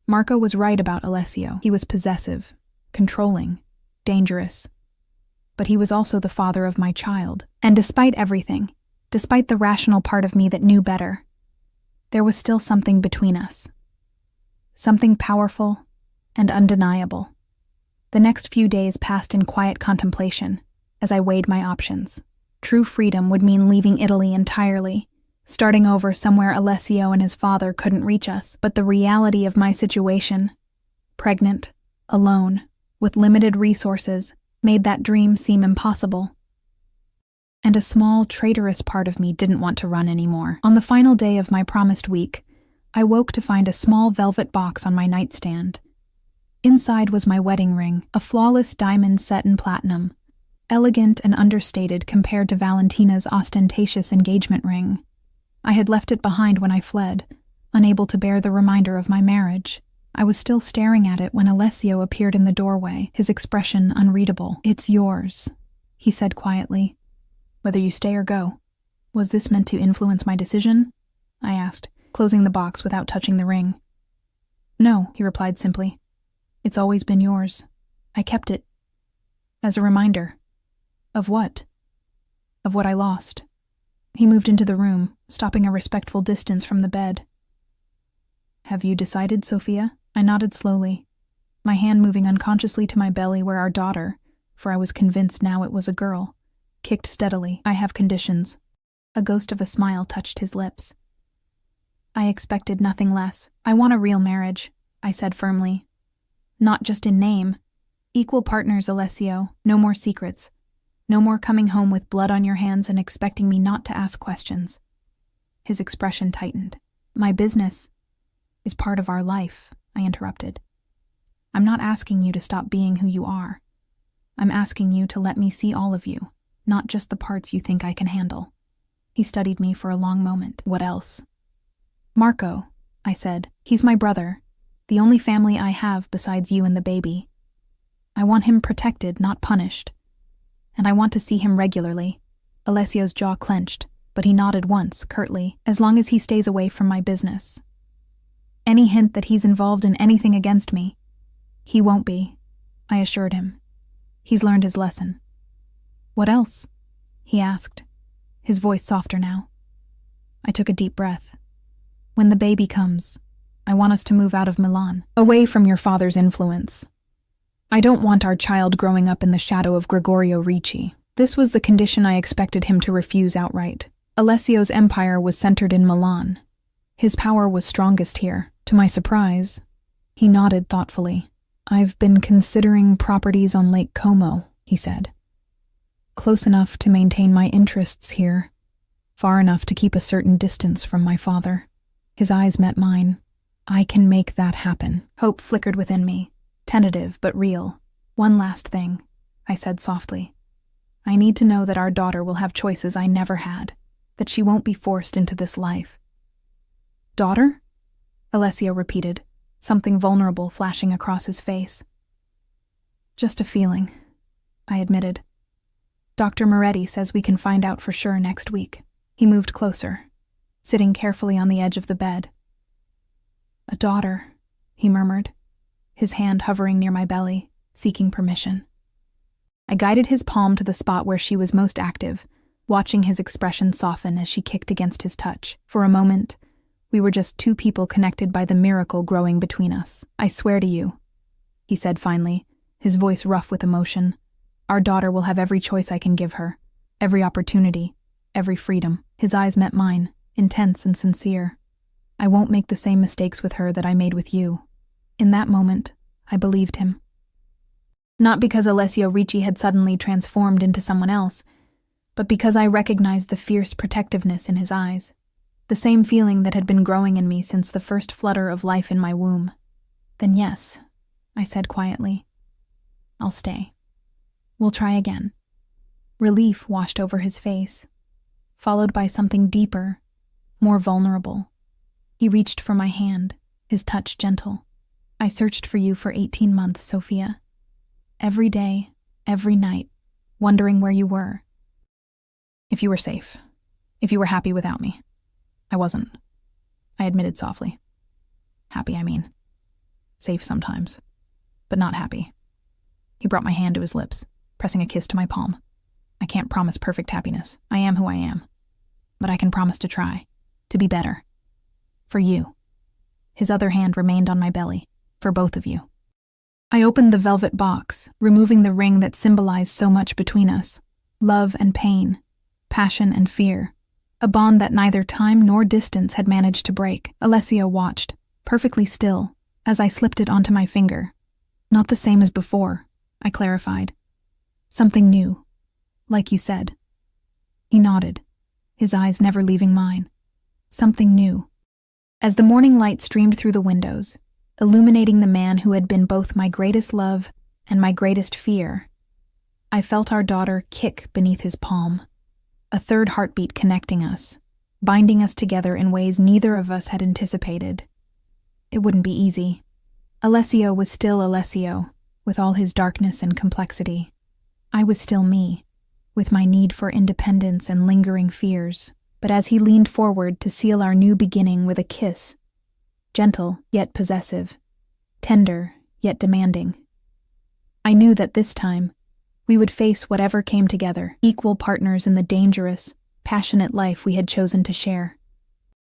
Marco was right about Alessio. He was possessive, controlling, dangerous. But he was also the father of my child. And despite everything, despite the rational part of me that knew better, there was still something between us. Something powerful and undeniable. The next few days passed in quiet contemplation as I weighed my options. True freedom would mean leaving Italy entirely, starting over somewhere Alessio and his father couldn't reach us. But the reality of my situation, pregnant, alone, with limited resources, made that dream seem impossible. And a small, traitorous part of me didn't want to run anymore. On the final day of my promised week, I woke to find a small velvet box on my nightstand. Inside was my wedding ring, a flawless diamond set in platinum, elegant and understated compared to Valentina's ostentatious engagement ring. I had left it behind when I fled, unable to bear the reminder of my marriage. I was still staring at it when Alessio appeared in the doorway, his expression unreadable. "It's yours," he said quietly. "Whether you stay or go." "Was this meant to influence my decision?" I asked, closing the box without touching the ring. "No," he replied simply. "It's always been yours. I kept it. As a reminder." "Of what?" "Of what I lost." He moved into the room, stopping a respectful distance from the bed. "Have you decided, Sophia?" I nodded slowly, my hand moving unconsciously to my belly where our daughter, for I was convinced now it was a girl, kicked steadily. "I have conditions." A ghost of a smile touched his lips. "I expected nothing less. I want a real marriage," I said firmly. "Not just in name. Equal partners, Alessio. No more secrets. No more coming home with blood on your hands and expecting me not to ask questions." His expression tightened. "My business is part of our life," I interrupted. "I'm not asking you to stop being who you are. I'm asking you to let me see all of you, not just the parts you think I can handle." He studied me for a long moment. "What else?" "Marco," I said. "He's my brother, the only family I have besides you and the baby. I want him protected, not punished. And I want to see him regularly." Alessio's jaw clenched, but he nodded once, curtly. "As long as he stays away from my business. Any hint that he's involved in anything against me." "He won't be," I assured him. "He's learned his lesson." "What else?" he asked, his voice softer now. I took a deep breath. "When the baby comes, I want us to move out of Milan, away from your father's influence. I don't want our child growing up in the shadow of Gregorio Ricci." This was the condition I expected him to refuse outright. Alessio's empire was centered in Milan. His power was strongest here. To my surprise, he nodded thoughtfully. "I've been considering properties on Lake Como," he said. "Close enough to maintain my interests here, far enough to keep a certain distance from my father." His eyes met mine. "I can make that happen." Hope flickered within me, tentative but real. "One last thing," I said softly. "I need to know that our daughter will have choices I never had, that she won't be forced into this life." "Daughter?" Alessio repeated, something vulnerable flashing across his face. "Just a feeling," I admitted. "Dr. Moretti says we can find out for sure next week." He moved closer, sitting carefully on the edge of the bed. "A daughter," he murmured, his hand hovering near my belly, seeking permission. I guided his palm to the spot where she was most active, watching his expression soften as she kicked against his touch. For a moment, we were just two people connected by the miracle growing between us. "I swear to you," he said finally, his voice rough with emotion, "our daughter will have every choice I can give her, every opportunity, every freedom." His eyes met mine, intense and sincere. "I won't make the same mistakes with her that I made with you." In that moment, I believed him. Not because Alessio Ricci had suddenly transformed into someone else, but because I recognized the fierce protectiveness in his eyes. The same feeling that had been growing in me since the first flutter of life in my womb. "Then yes," I said quietly. "I'll stay. We'll try again." Relief washed over his face, followed by something deeper, more vulnerable. He reached for my hand, his touch gentle. "I searched for you for 18 months, Sophia. Every day, every night, wondering where you were. If you were safe, if you were happy without me." "I wasn't," I admitted softly. "Happy, I mean. Safe sometimes, but not happy." He brought my hand to his lips, pressing a kiss to my palm. "I can't promise perfect happiness. I am who I am. But I can promise to try, to be better. For you." His other hand remained on my belly, "For both of you." I opened the velvet box, removing the ring that symbolized so much between us. Love and pain, passion and fear. A bond that neither time nor distance had managed to break. Alessio watched, perfectly still, as I slipped it onto my finger. "Not the same as before," I clarified. "Something new, like you said." He nodded, his eyes never leaving mine. "Something new." As the morning light streamed through the windows, illuminating the man who had been both my greatest love and my greatest fear, I felt our daughter kick beneath his palm. A third heartbeat connecting us, binding us together in ways neither of us had anticipated. It wouldn't be easy. Alessio was still Alessio, with all his darkness and complexity. I was still me, with my need for independence and lingering fears. But as he leaned forward to seal our new beginning with a kiss, gentle yet possessive, tender yet demanding, I knew that this time we would face whatever came together, equal partners in the dangerous, passionate life we had chosen to share.